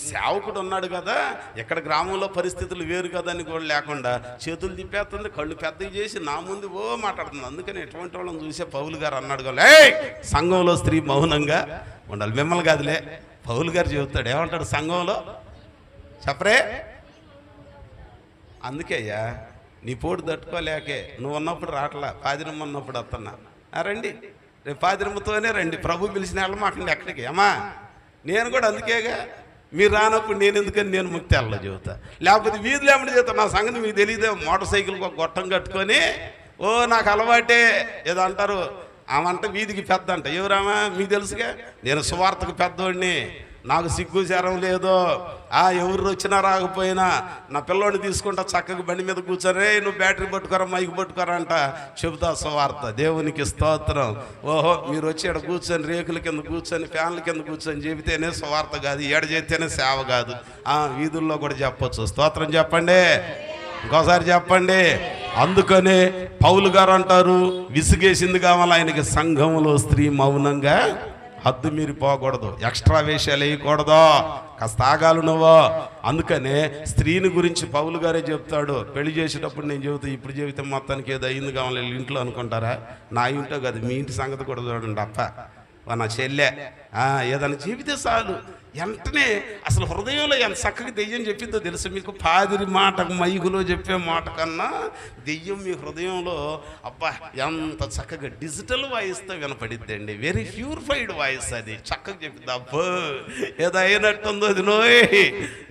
సేవకుడు ఉన్నాడు కదా, ఎక్కడ గ్రామంలో పరిస్థితులు వేరు కదా అని కూడా లేకుండా చేతులు తిప్పేస్తుంది, కళ్ళు పెద్దవి చేసి నా ముందు మాట్లాడుతుంది. అందుకని ఎటువంటి వాళ్ళని చూసే పౌలు గారు అన్నాడు కదా, సంఘంలో స్త్రీ మౌనంగా ఉండాలి. మిమ్మల్ని కాదులే, పౌలు గారు చెబుతాడు. ఏమంటాడు సంఘంలో చెప్పరే? అందుకే అయ్యా నీ పోటు తట్టుకోలేకే నువ్వు ఉన్నప్పుడు రావట్లా, పాదిరమ్మ ఉన్నప్పుడు వస్తున్నా. రండి, రేపు పాదిరమ్మతోనే రండి, ప్రభు పిలిచిన వెళ్ళమాకండి ఎక్కడికి. అమ్మా నేను కూడా అందుకేగా, మీరు రానప్పుడు నేను ఎందుకని నేను ముక్తి వెళ్ళలో చెబుతా, లేకపోతే వీధులు ఏమని చెబుతా. నా సంగతి మీకు తెలియదే, మోటార్ సైకిల్కి ఒక గొట్టం కట్టుకొని నాకు అలవాటే ఏదో అంటారు, ఆమంట వీధికి పెద్ద అంట. ఎవరామా మీకు తెలుసుగా, నేను సువార్తకు పెద్దోడిని, నాకు సిగ్గు శరం లేదో, ఎవరు వచ్చినా రాకపోయినా నా పిల్లోడిని తీసుకుంటా చక్కగా బండి మీద కూర్చొని నువ్వు బ్యాటరీ పట్టుకోరా మైక్ పట్టుకోరా అంట చెబుతా సువార్త. దేవునికి స్తోత్రం. ఓహో మీరు వచ్చి ఇక్కడ కూర్చొని రేకుల కింద కూర్చొని ఫ్యాన్ల కింద కూర్చొని చెబితేనే సువార్త కాదు, ఏడ చేస్తేనే సేవ కాదు. వీధుల్లో కూడా చెప్పొచ్చు. స్తోత్రం చెప్పండి, ఇంకోసారి చెప్పండి. అందుకనే పౌలు గారు అంటారు, విసిగేసింది కావాలి ఆయనకి, సంఘంలో స్త్రీ మౌనంగా హద్దు మీరు పోకూడదు, ఎక్స్ట్రా వేషాలు వేయకూడదు, కాస్త ఆగాలు నువ్వు. అందుకనే స్త్రీని గురించి పౌలు గారే చెప్తాడు. పెళ్లి చేసేటప్పుడు నేను చెబుతా, ఇప్పుడు చెబితే మొత్తానికి ఏదో అయింది కావాలి ఇంట్లో అనుకుంటారా? నా ఇంట్లో కాదు, మీ ఇంటి సంగతి కూడా చూడండి. అప్ప నా చెల్లె ఏదైనా చెబితే చాలు వెంటనే అసలు హృదయంలో ఎంత చక్కగా దెయ్యం చెప్పిందో తెలుసు మీకు. పాదిరి మాట మైకులో చెప్పే మాట కన్నా దెయ్యం మీ హృదయంలో అబ్బా ఎంత చక్కగా డిజిటల్ వాయిస్తో వినపడిద్దండి. వెరీ ప్యూరిఫైడ్ వాయిస్, అది చక్కగా చెప్పింది. అబ్బో ఏదో అయినట్టుందో అది నోయ్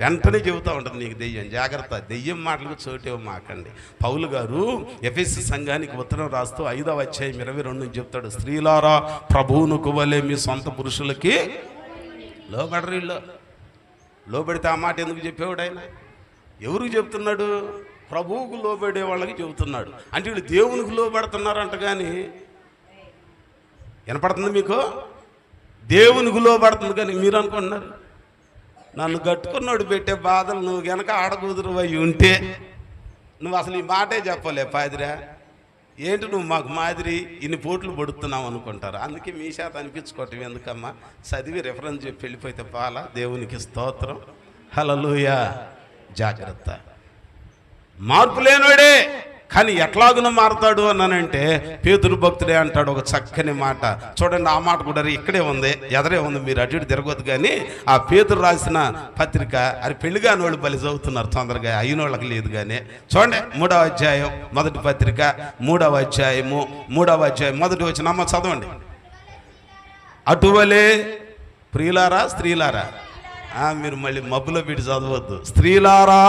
వెంటనే చెబుతూ ఉంటుంది నీకు దెయ్యం. జాగ్రత్త, దెయ్యం మాటలకు చోటే మాకండి. పౌలు గారు ఎఫెసీ సంఘానికి ఉత్తరం రాస్తూ 5వ అధ్యాయం 22 చెప్తాడు, స్త్రీలారా ప్రభువునకు వలె మీ సొంత పురుషులకి లోబడరు. లోబడితే ఆ మాట ఎందుకు చెప్పేవాడు ఆయన? ఎవరికి చెప్తున్నాడు? ప్రభువుకు లోబడే వాళ్ళకి చెబుతున్నాడు. అంటే వీళ్ళు దేవునికి లోబడుతున్నారంట. కానీ వినపడుతుంది మీకు? దేవునికి లోబడుతుంది. కానీ మీరు అనుకుంటున్నారు నన్ను కట్టుకున్నాడు పెట్టే బాధలు నువ్వు గనక ఆడకూతురు అయి ఉంటే నువ్వు అసలు ఈ మాటే చెప్పలే పాదిరా, ఏంటి నువ్వు మాకు మాదిరి ఇన్ని పోట్లు పడుతున్నావు అనుకుంటారు. అందుకే మీ చేత అనిపించుకోవటం ఎందుకమ్మా, చదివి రెఫరెన్స్ చెప్పి వెళ్ళిపోతే పాల. దేవునికి స్తోత్రం, హల్లెలూయా. జాగ్రత్త, మార్పు లేనోడే కానీ ఎట్లాగున మారుతాడు అన్నానంటే పేతురు భక్తుడే అంటాడు ఒక చక్కని మాట. చూడండి, ఆ మాట కూడా ఇక్కడే ఉంది, ఎదరే ఉంది, మీరు అటు ఇటు తిరగొద్దు. కానీ ఆ పేతురు రాసిన పత్రిక అది పెళ్లి కాని వాళ్ళు బలి చదువుతున్నారు తొందరగా, అయిన వాళ్ళకి లేదు. కానీ చూడండి 3వ అధ్యాయం మొదటి పత్రిక 3వ అధ్యాయము 3వ అధ్యాయం మొదటి వచ్చిన అమ్మ చదవండి. అటువలే ప్రియులారా స్త్రీలారా, మీరు మళ్ళీ మబ్బులో పెట్టి చదవద్దు. స్త్రీలారా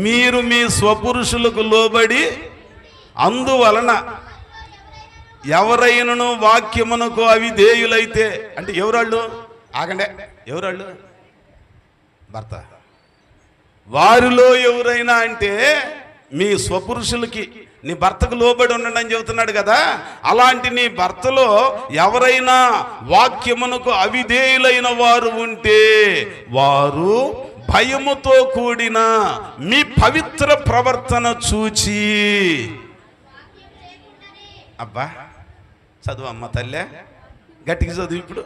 మీరు మీ స్వపురుషులకు లోబడి అందువలన ఎవరైనను వాక్యమునకు అవిధేయులైతే. అంటే ఎవరాళ్ళు? ఆగండే, ఎవరాళ్ళు? భర్త. వారిలో ఎవరైనా అంటే మీ స్వపురుషులకి, నీ భర్తకు లోబడి ఉండండి అని చెబుతున్నాడు కదా. అలాంటి నీ భర్తలో ఎవరైనా వాక్యమునకు అవిధేయులైన వారు ఉంటే వారు భయముతో కూడిన మీ పవిత్ర ప్రవర్తన చూచి. అబ్బా చదువు అమ్మ తల్లే, గట్టిగా చదువు. ఇప్పుడు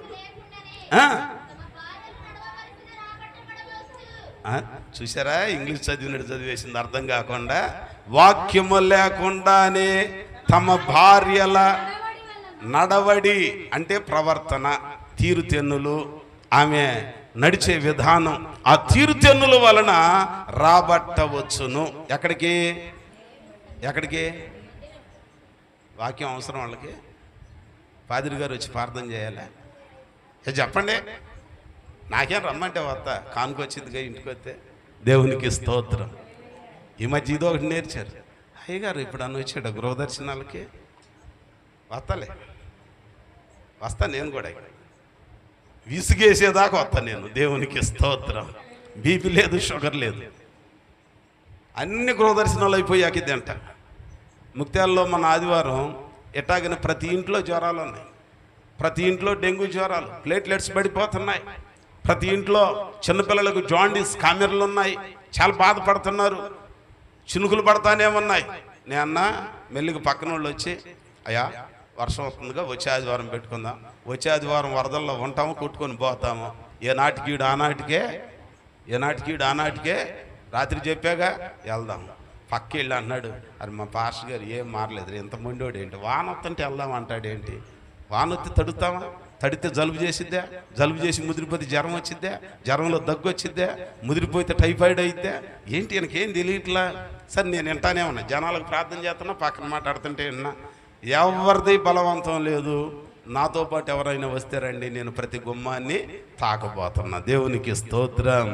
చూసారా, ఇంగ్లీష్ చదివినట్టు చదివేసింది అర్థం కాకుండా. వాక్యము లేకుండానే తమ భార్యల నడవడి అంటే ప్రవర్తన, తీరుతెన్నులు, ఆమె నడిచే విధానం, ఆ తీరుతెన్నుల వలన రాబట్టవచ్చును. ఎక్కడికి? ఎక్కడికి? వాక్యం అవసరం వాళ్ళకి. పాదిరి గారు వచ్చి ప్రార్థన చేయాలి. చెప్పండి, నాకేం రమ్మంటే వస్తా, కానుకొచ్చిందిగా ఇంటికి వస్తే. దేవునికి స్తోత్రం. ఈ మధ్య ఇదో ఒకటి నేర్చారు. అయ్యగారు ఇప్పుడు అన్న వచ్చాడు గృహదర్శనాలకి, వస్తా నేను కూడా. విసిగేసేదాకా వస్తా నేను. దేవునికి స్తోత్రం. బీపీ లేదు, షుగర్ లేదు, అన్ని గృహదర్శనాలు అయిపోయాక ఇది అంట. ముక్త్యాలలో మన ఆదివారం ఎట్టాగిన ప్రతి ఇంట్లో జ్వరాలు ఉన్నాయి, ప్రతి ఇంట్లో డెంగ్యూ జ్వరాలు, ప్లేట్లెట్స్ పడిపోతున్నాయి, ప్రతి ఇంట్లో చిన్నపిల్లలకు జాండీస్ కామెర్లు ఉన్నాయి, చాలా బాధపడుతున్నారు, చినుకులు పడతానే ఉన్నాయి. నేను అన్నా మెల్లిగా పక్కన వాళ్ళు వచ్చి, అయ్యా వర్షం వస్తుందిగా వచ్చే ఆదివారం పెట్టుకుందాం, వచ్చే ఆదివారం వరదల్లో ఉంటాము, కొట్టుకొని పోతాము. ఏనాటికీడు ఆనాటికే రాత్రి చెప్పాగా వెళ్దాం. పక్క వెళ్ళి అన్నాడు, అది మా పాస్టర్ గారు ఏం మారలేదు, ఎంత మొండోడు ఏంటి, వాన వస్తుంటే వెళ్దాం అంటాడేంటి, వాన వస్తే తడుతామా, తడితే జలుబు చేసిద్దా, జలుబు చేసి ముదిరిపోతే జ్వరం వచ్చిద్దా, జ్వరంలో దగ్గు వచ్చిద్దా, ముదిరిపోతే టైఫాయిడ్ అయిద్దా, ఏంటి ఈయనకేం తెలియట్లా. సరే నేను వింటానే ఉన్నా, జనాలకు ప్రార్థన చేస్తున్నా, పక్కన మాట్లాడుతుంటే విన్నా. ఎవరిది బలవంతం లేదు, నాతో పాటు ఎవరైనా వస్తే రండి, నేను ప్రతి గుమ్మాన్ని తాకబోతున్నా. దేవునికి స్తోత్రం.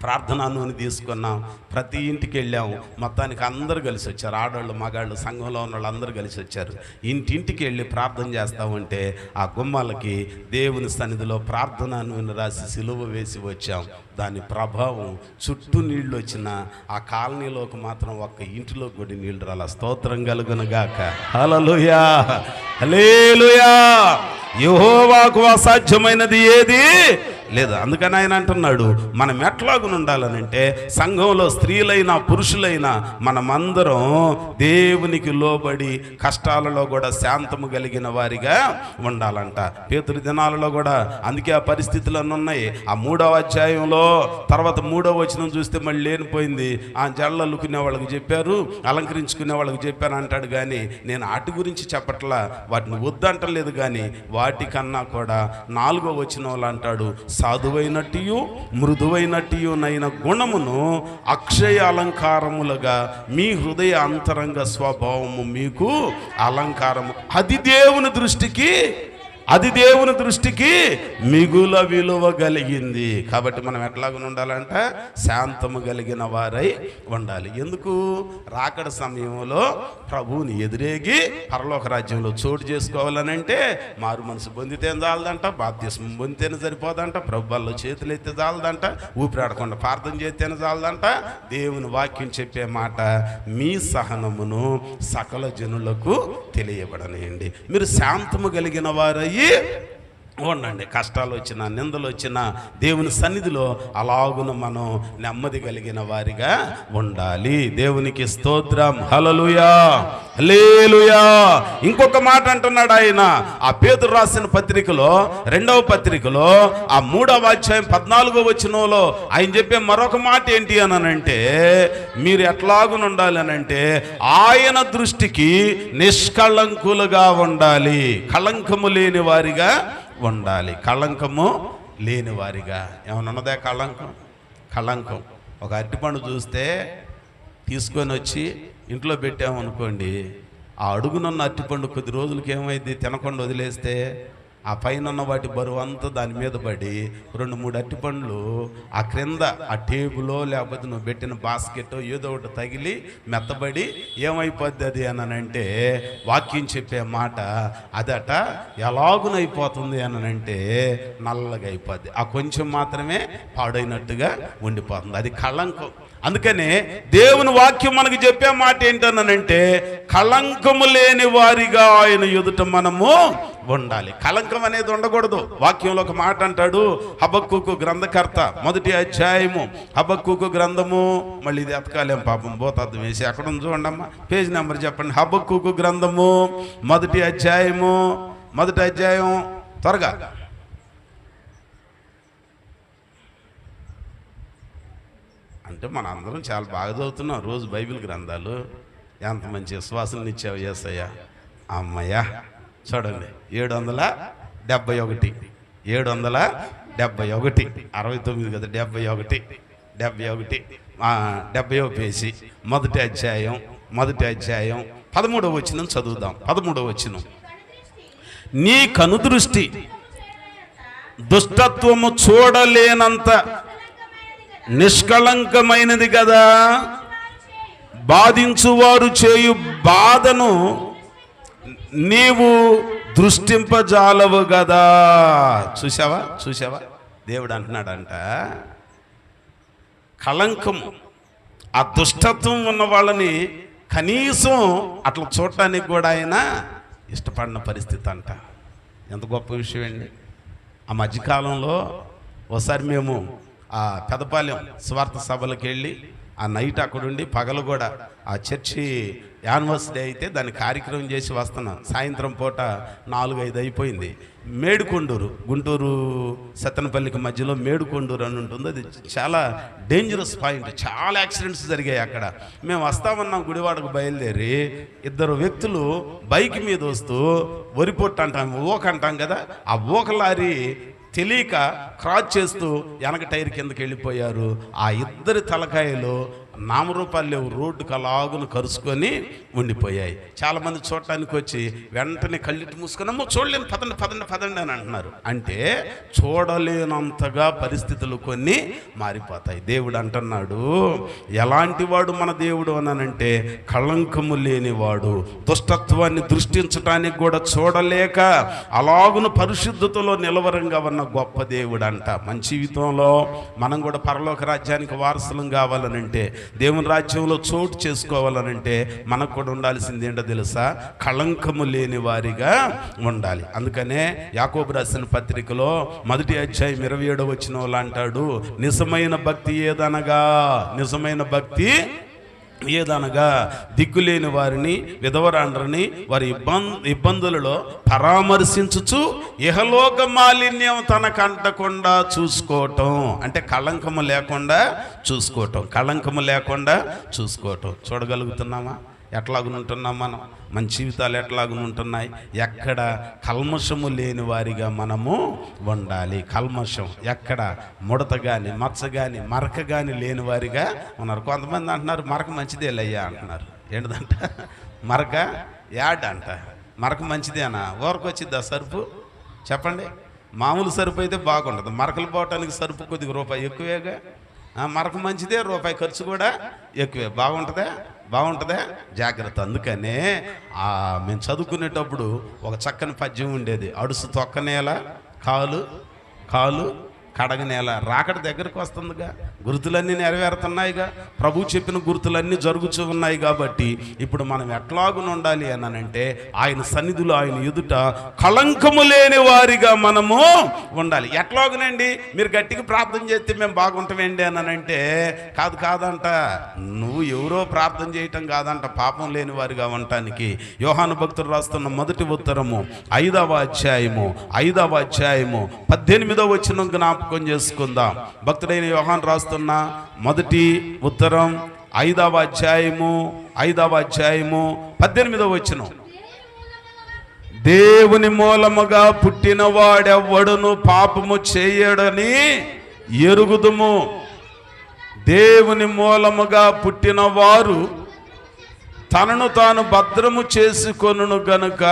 ప్రార్థనా నూనె తీసుకున్నాం, ప్రతి ఇంటికి వెళ్ళాము, మొత్తానికి అందరూ కలిసి వచ్చారు, ఆడవాళ్ళు మగాళ్ళు సంఘంలో ఉన్న వాళ్ళు అందరూ కలిసి వచ్చారు. ఇంటింటికి వెళ్ళి ప్రార్థన చేస్తామంటే ఆ గుమ్మాలకి దేవుని సన్నిధిలో ప్రార్థనా నూనె రాసి సిలువ వేసి వచ్చాం. దాని ప్రభావం చుట్టూ నీళ్ళు వచ్చిన ఆ కాలనీలోకి మాత్రం ఒక్క ఇంటిలో కూడా నీళ్ళు రాల. స్తోత్రం కలుగునుగాక. హల్లెలూయా, హల్లెలూయా. యెహోవాకు అసాధ్యమైనది ఏది లేదు. అందుకని ఆయన అంటున్నాడు, మనం ఎట్లాగున ఉండాలనంటే సంఘంలో స్త్రీలైనా పురుషులైనా మనమందరం దేవునికి లోబడి కష్టాలలో కూడా శాంతము కలిగిన వారిగా ఉండాలంట. పేతురు దినాలలో కూడా అందుకే ఆ పరిస్థితులన్నీ ఉన్నాయి. ఆ 3వ అధ్యాయంలో తర్వాత 3వ వచనం చూస్తే మళ్ళీ లేనిపోయింది. ఆ జళ్ళల్లుకునే వాళ్ళకి చెప్పారు, అలంకరించుకునే వాళ్ళకి చెప్పారు అంటాడు, కానీ నేను వాటి గురించి చెప్పట్లా, వాటిని వద్దంటలేదు. కానీ వాటికన్నా కూడా 4వ వచనంలో అంటాడు, సాధువైనట్టు మృదువైనట్టునైన గుణమును అక్షయ అలంకారములుగా మీ హృదయ అంతరంగ స్వభావము మీకు అలంకారము, అది దేవుని దృష్టికి మిగుల విలువ కలిగింది. కాబట్టి మనం ఎట్లాగా ఉండాలంట, శాంతము కలిగిన వారై ఉండాలి. ఎందుకు? రాకడ సమయంలో ప్రభువుని ఎదురేగి పరలోక రాజ్యంలో చోటు చేసుకోవాలనంటే మారు మనసు పొందితేనే చాలదంట, బాప్తిస్మం పొందితేనే సరిపోదంట, ప్రభువుల్లో చేతులు ఎత్తే చాలదంట, ఊపిరాడకుండా ప్రార్థన చేస్తేనే చాలదంట. దేవుని వాక్యం చెప్పే మాట, మీ సహనమును సకల జనులకు తెలియబడనేయండి. మీరు శాంతము కలిగిన వారై ఉండండి. కష్టాలు వచ్చినా నిందలు వచ్చినా దేవుని సన్నిధిలో అలాగున మనం నెమ్మది కలిగిన వారిగా ఉండాలి. దేవునికి స్తోత్రం. హల్లెలూయా, హల్లెలూయా. ఇంకొక మాట అంటున్నాడు ఆయన ఆ పేతురు రాసిన పత్రికలో, 2వ పత్రికలో ఆ 3వ అధ్యాయం 14వ వచనంలో ఆయన చెప్పే మరొక మాట ఏంటి అనంటే, మీరు ఎట్లాగున ఉండాలి అనంటే ఆయన దృష్టికి నిష్కళంకులుగా ఉండాలి, కళంకము లేని వారిగా ఉండాలి. కళంకము లేని వారిగా. ఏమన్నా ఉన్నదా కళంకం? ఒక అరటిపండు చూస్తే తీసుకొని వచ్చి ఇంట్లో పెట్టామనుకోండి, ఆ అడుగునున్న అరటిపండు కొద్ది రోజులకి ఏమైంది, తినకుండా వదిలేస్తే ఆ పైన ఉన్న వాటి బరువు అంతా దాని మీద పడి 2-3 అరటిపండ్లు ఆ క్రింద ఆ టేబులో లేకపోతే నువ్వు పెట్టిన బాస్కెట్ ఏదో ఒకటి తగిలి మెత్తబడి ఏమైపోద్ది అది అనంటే, వాక్యం చెప్పే మాట అదట ఎలాగునైపోతుంది అనంటే నల్లగా అయిపోద్ది, ఆ కొంచెం మాత్రమే పాడైనట్టుగా ఉండిపోతుంది. అది కళంకం. అందుకనే దేవుని వాక్యం మనకు చెప్పే మాట ఏంటనంటే, కళంకము లేని వారిగా ఆయన ఎదుట మనము ఉండాలి. కళంకం అనేది ఉండకూడదు. వాక్యంలో ఒక మాట అంటాడు, హబక్కూకు గ్రంథకర్త 1వ అధ్యాయము, హబక్కూకు గ్రంథము, మళ్ళీ ఇది ఎతకాలేం పాపం భూతార్థం వేసి అక్కడ చూడండమ్మా, పేజ్ నెంబర్ చెప్పండి. హబక్కూకు గ్రంథము 1వ అధ్యాయము, 1వ అధ్యాయం త్వరగా. అంటే మన అందరం చాలా బాగా చదువుతున్నాం రోజు బైబిల్ గ్రంథాలు. ఎంత మంచి విశ్వాసం ఇచ్చావు యేసయ్యా. అమ్మయ్యా, చూడండి 771 69 కదా, 71 70వ పేజీ 1వ అధ్యాయం 13వ వచనం చదువుదాం. 13వ వచనం, నీ కనుదృష్టి దుష్టత్వము చూడలేనంత నిష్కళంకమైనది కదా, బాధించువారు చేయు బాధను నీవు దృష్టింపజాలవు కదా. చూసావా దేవుడు అంటున్నాడంట, కళంకము ఆ దుష్టత్వం ఉన్న వాళ్ళని కనీసం అట్లా చూడటానికి కూడా ఆయన ఇష్టపడిన పరిస్థితి అంట. ఎంత గొప్ప విషయం అండి. ఆ మధ్యకాలంలో ఒకసారి మేము ఆ పెదపాలెం స్వార్థ సభలకు వెళ్ళి ఆ నైట్ అక్కడుండి పగలు కూడా ఆ చర్చి యానివర్సరీ అయితే దాని కార్యక్రమం చేసి వస్తున్నాం. సాయంత్రం పూట 4-5 అయిపోయింది. మేడుకొండూరు, గుంటూరు సత్తెనపల్లికి మధ్యలో మేడుకొండూరు అని ఉంటుంది. అది చాలా డేంజరస్ పాయింట్, చాలా యాక్సిడెంట్స్ జరిగాయి అక్కడ. మేము వస్తామన్నాం, గుడివాడకు బయలుదేరి 2 వ్యక్తులు బైక్ మీద వస్తూ వరి పొట్టు అంటాం, ఊక అంటాం కదా, ఆ ఊక లారీ తెలియక క్రాస్ చేస్తూ వెనక టైర్ కిందకి వెళ్ళిపోయారు. ఆ 2 తలకాయలు నామరూపాలు లేవు, రోడ్డుకు అలాగును కరుచుకొని ఉండిపోయాయి. చాలామంది చూడటానికి వచ్చి వెంటనే కళ్ళిటి మూసుకున్నాము, చూడలేము, పదండి పదండి పదండి అని అంటున్నారు. అంటే చూడలేనంతగా పరిస్థితులు కొన్ని మారిపోతాయి. దేవుడు అంటున్నాడు, ఎలాంటి వాడు మన దేవుడు అనంటే కళంకము లేనివాడు, దుష్టత్వాన్ని దృష్టించడానికి కూడా చూడలేక అలాగును పరిశుద్ధతలో నిలవరంగా ఉన్న గొప్ప దేవుడు అంట. మన జీవితంలో మనం కూడా పరలోక రాజ్యానికి వారసులం కావాలనంటే, దేవుని రాజ్యంలో చోటు చేసుకోవాలనంటే మనకు కూడా ఉండాల్సింది ఏంటో తెలుసా? కళంకము లేని వారిగా ఉండాలి. అందుకనే యాకోబు రాసిన పత్రికలో 1వ అధ్యాయం 27వ వచనంలో అంటాడు, నిజమైన భక్తి ఏదనగా, నిజమైన భక్తి ఏదనగా దిక్కులేని వారిని, విధవరాండ్రని వారి ఇబ్బందులలో పరామర్శించుచు ఇహలోక మాలిన్యం తనకంటకుండా చూసుకోవటం. అంటే కళంకము లేకుండా చూసుకోవటం, కళంకము లేకుండా చూసుకోవటం. చూడగలుగుతున్నామా? ఎట్లాగుంటున్నాం మనం? మన జీవితాలు ఎట్లాగుంటున్నాయి? ఎక్కడ కల్మషము లేని వారిగా మనము ఉండాలి. కల్మషం ఎక్కడ, ముడత కానీ మచ్చ కానీ మరక కానీ లేని వారిగా ఉన్నారు. కొంతమంది అంటున్నారు మరక మంచిదే లయ్యా అంటున్నారు. ఏంటంట మరక? యాడ్ అంట. మరక మంచిదేనా? ఊరకొచ్చిద్దా సరుపు? చెప్పండి. మామూలు సరుపు అయితే బాగుండదు, మరకలు పోవటానికి సరుపు కొద్దిగా రూపాయి ఎక్కువేగా. మరక మంచిదే, రూపాయి ఖర్చు కూడా ఎక్కువే. బాగుంటుందా? జాగ్రత్త. అందుకనే మేము చదువుకునేటప్పుడు ఒక చక్కని పద్యం ఉండేది, అడుసు తొక్కనేల కాలు కడగనేల. రాకడ దగ్గరకు వస్తుందిగా, గుర్తులన్నీ నెరవేరుతున్నాయిగా, ప్రభు చెప్పిన గుర్తులన్నీ జరుగుతూ ఉన్నాయి. కాబట్టి ఇప్పుడు మనం ఎట్లాగున ఉండాలి అనంటే ఆయన సన్నిధిలో, ఆయన ఎదుట కళంకము లేని వారిగా మనము ఉండాలి. ఎట్లాగునండి? మీరు గట్టిగా ప్రార్థన చేస్తే మేము బాగుంటామండి అనంటే కాదంట. నువ్వు ఎవరో ప్రార్థన చేయటం కాదంట, పాపం లేని వారిగా ఉండటానికి. యోహాను భక్తుడు రాస్తున్న 1వ ఉత్తరము 5వ అధ్యాయము 18వ వచనం జ్ఞాపకం చేసుకుందాం. భక్తుడైన యోహాను రాస్తున్న 1వ ఉత్తరం 5వ అధ్యాయము 18వ వచనం, దేవుని మూలముగా పుట్టిన వాడెవ్వడును పాపము చేయడని ఎరుగుదుము. దేవుని మూలముగా పుట్టిన వారు తనను తాను భద్రము చేసుకొనును గనుక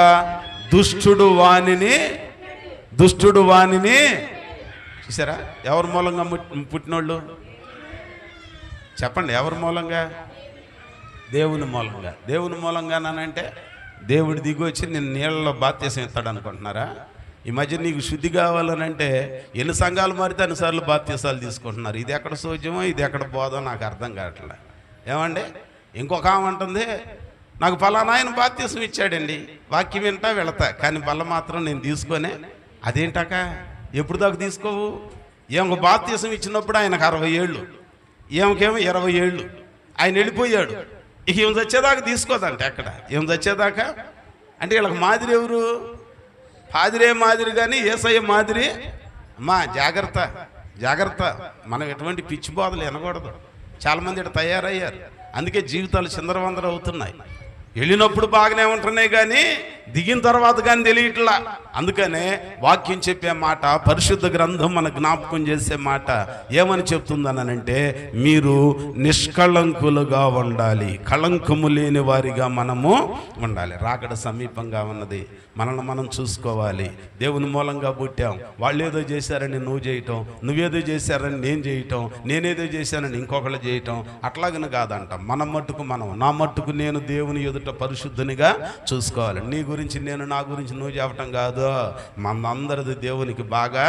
దుష్టుడు వానిని చూసారా? ఎవరి మూలంగా పుట్టినోళ్ళు? చెప్పండి, ఎవరి మూలంగా? దేవుని మూలంగా. దేవుని మూలంగానంటే దేవుడు దిగి వచ్చి నేను నీళ్ళలో బాప్తీసం ఇస్తాడు అనుకుంటున్నారా? ఈ మధ్య నీకు శుద్ధి కావాలనంటే ఎన్ని సంఘాలు మారితే అన్నిసార్లు బాప్తీసాలు తీసుకుంటున్నారు. ఇది ఎక్కడ సోజ్యమో, ఇది ఎక్కడ పోదో నాకు అర్థం కావట్లే. ఏమండి? ఇంకొక ఆమె అంటుంది, నాకు ఫలానా ఆయన బాప్తీసం ఇచ్చాడండి, వాక్యం వింటా వెళతా, కానీ బల్ల మాత్రం నేను తీసుకొనే. అదేంటాక? ఎప్పుడు దాకా తీసుకోవు? ఏమో బాప్తీసం ఇచ్చినప్పుడు ఆయనకు 60 ఏళ్ళు, ఏమకేమో 20 ఏళ్ళు. ఆయన వెళ్ళిపోయాడు. ఇక ఏం చచ్చేదాకా తీసుకోదంట. ఎక్కడ ఏం చచ్చేదాకా అంటే వీళ్ళకి మాదిరి ఎవరు? పాదిరే మాదిరి కానీ యేసయ్య మాదిరి. అమ్మా జాగ్రత్త. మనం ఎటువంటి పిచ్చి బోధలు వినకూడదు. చాలామంది ఇక్కడ తయారయ్యారు, అందుకే జీవితాలు చిందరవందర అవుతున్నాయి. వెళ్ళినప్పుడు బాగానే ఉంటున్నాయి కానీ దిగిన తర్వాత కానీ తెలియట్లా. అందుకనే వాక్యం చెప్పే మాట, పరిశుద్ధ గ్రంథం మన జ్ఞాపకం చేసే మాట ఏమని చెప్తుందనంటే, మీరు నిష్కళంకులుగా ఉండాలి, కళంకము లేని వారిగా మనము ఉండాలి. రాకడ సమీపంగా ఉన్నది, మనల్ని మనం చూసుకోవాలి. దేవుని మూలంగా పుట్టాం, వాళ్ళు ఏదో చేశారని నువ్వు చేయటం, నువ్వేదో చేశారని నేను చేయటం, నేనేదో చేశానని ఇంకొకళ్ళు చేయటం అట్లాగని కాదంట. మన మట్టుకు మనం, నా మట్టుకు నేను దేవుని ఎదుట పరిశుద్ధునిగా చూసుకోవాలి. నీ గురించి నేను, నా గురించి నువ్వు చెప్పటం కాదు. మనందరిది దేవునికి బాగా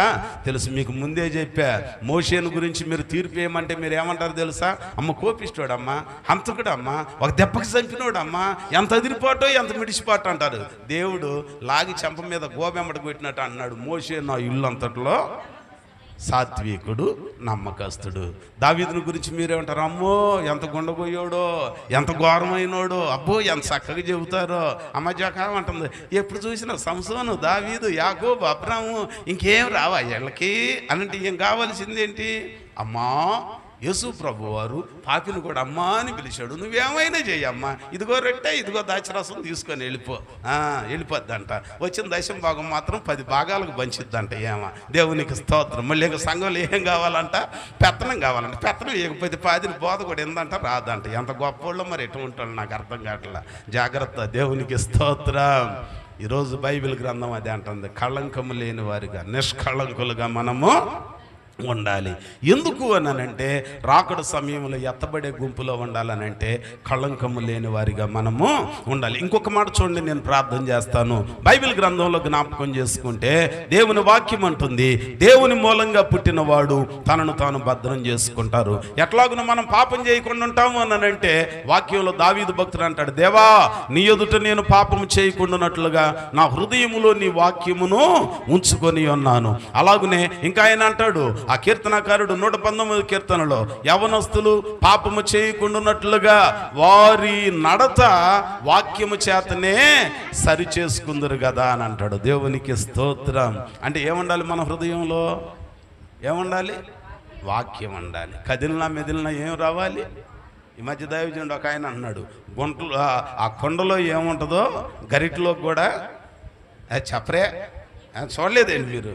తెలుసు. మీకు ముందే చెప్పా, మోషేను గురించి మీరు తీర్పు ఏమంటే మీరు ఏమంటారు తెలుసా? అమ్మ కోపిస్తాడమ్మా, హంతకుడమ్మా, ఒక దెబ్బకి చంపినోడమ్మా, ఎంత అదిరిపాటో ఎంత మిడిచిపాటో అంటారు. దేవుడు లాగి చెంప మీద గోబెమ్మడి పెట్టినట్టు అన్నాడు, మోషే నా ఇల్లు అంతట్లో సాత్వికుడు, నమ్మకస్తుడు. దావీదుని గురించి మీరేమంటారు? అమ్మో ఎంత గుండెపోయాడో, ఎంత ఘోరమైనోడో, అబ్బో ఎంత చక్కగా చెబుతారో. అమ్మజాక అంటుంది, ఎప్పుడు చూసినా సంసోను, దావీదు, యాకోబు, అబ్రాము, ఇంకేం రావా వీళ్ళకి అనంటే ఏం కావాల్సింది ఏంటి? అమ్మా, యేసు ప్రభు వారు పాపిని కూడా అమ్మా అని పిలిచాడు. నువ్వేమైనా చెయ్యమ్మా, ఇదిగో రొట్టె, ఇదిగో దాచిరసం తీసుకొని వెళ్ళిపోద్దంట. వచ్చిన దశం భాగం మాత్రం 10 భాగాలకు పంచిద్దంట. ఏమా దేవునికి స్తోత్రం. మళ్ళీ సంఘంలో ఏం కావాలంట? పెత్తనం కావాలంట. పెత్తనం ఇవ్వకపోతే పాదిని బోధ కూడా ఏందంట? రాదంట. ఎంత గొప్పోళ్ళో మరి ఎటువంటి వాళ్ళు నాకు అర్థం కావట్లా. జాగ్రత్త. దేవునికి స్తోత్రం. ఈరోజు బైబిల్ గ్రంథం అదే అంటుంది, కళంకము లేని వారిగా, నిష్కళంకులుగా మనము ఉండాలి. ఎందుకు అనంటే రాకడ సమయంలో ఎత్తబడే గుంపులో ఉండాలనంటే కళంకము లేని వారిగా మనము ఉండాలి. ఇంకొక మాట చూడండి, నేను ప్రార్థన చేస్తాను. బైబిల్ గ్రంథంలో జ్ఞాపకం చేసుకుంటే దేవుని వాక్యం అంటుంది, దేవుని మూలంగా పుట్టినవాడు తనను తాను భద్రం చేసుకుంటారు. ఎట్లాగున మనం పాపం చేయకుండా ఉంటాము అనంటే వాక్యంలో దావీదు భక్తుడు అంటాడు, దేవా నీ ఎదుట నేను పాపము చేయకుండానట్లుగా నా హృదయములో నీ వాక్యమును ఉంచుకొని ఉన్నాను. అలాగనే ఇంకా ఆయన అంటాడు, ఆ కీర్తనకారుడు 119 కీర్తనలో, యవనస్తులు పాపము చేయకుండానట్లుగా వారి నడత వాక్యము చేతనే సరి చేసుకుందరు కదా అని అంటాడు. దేవునికి స్తోత్రం. అంటే ఏముండాలి మన హృదయంలో? ఏముండాలి? వాక్యం ఉండాలి. కదిలినా మెదిలినా ఏం రావాలి? ఈ మధ్య దైవజనుడు ఒక ఆయన అన్నాడు, గుంటలో ఆ కొండలో ఏముంటుందో గరిటిలో కూడా చెప్పరే. చూడలేదేంటి మీరు?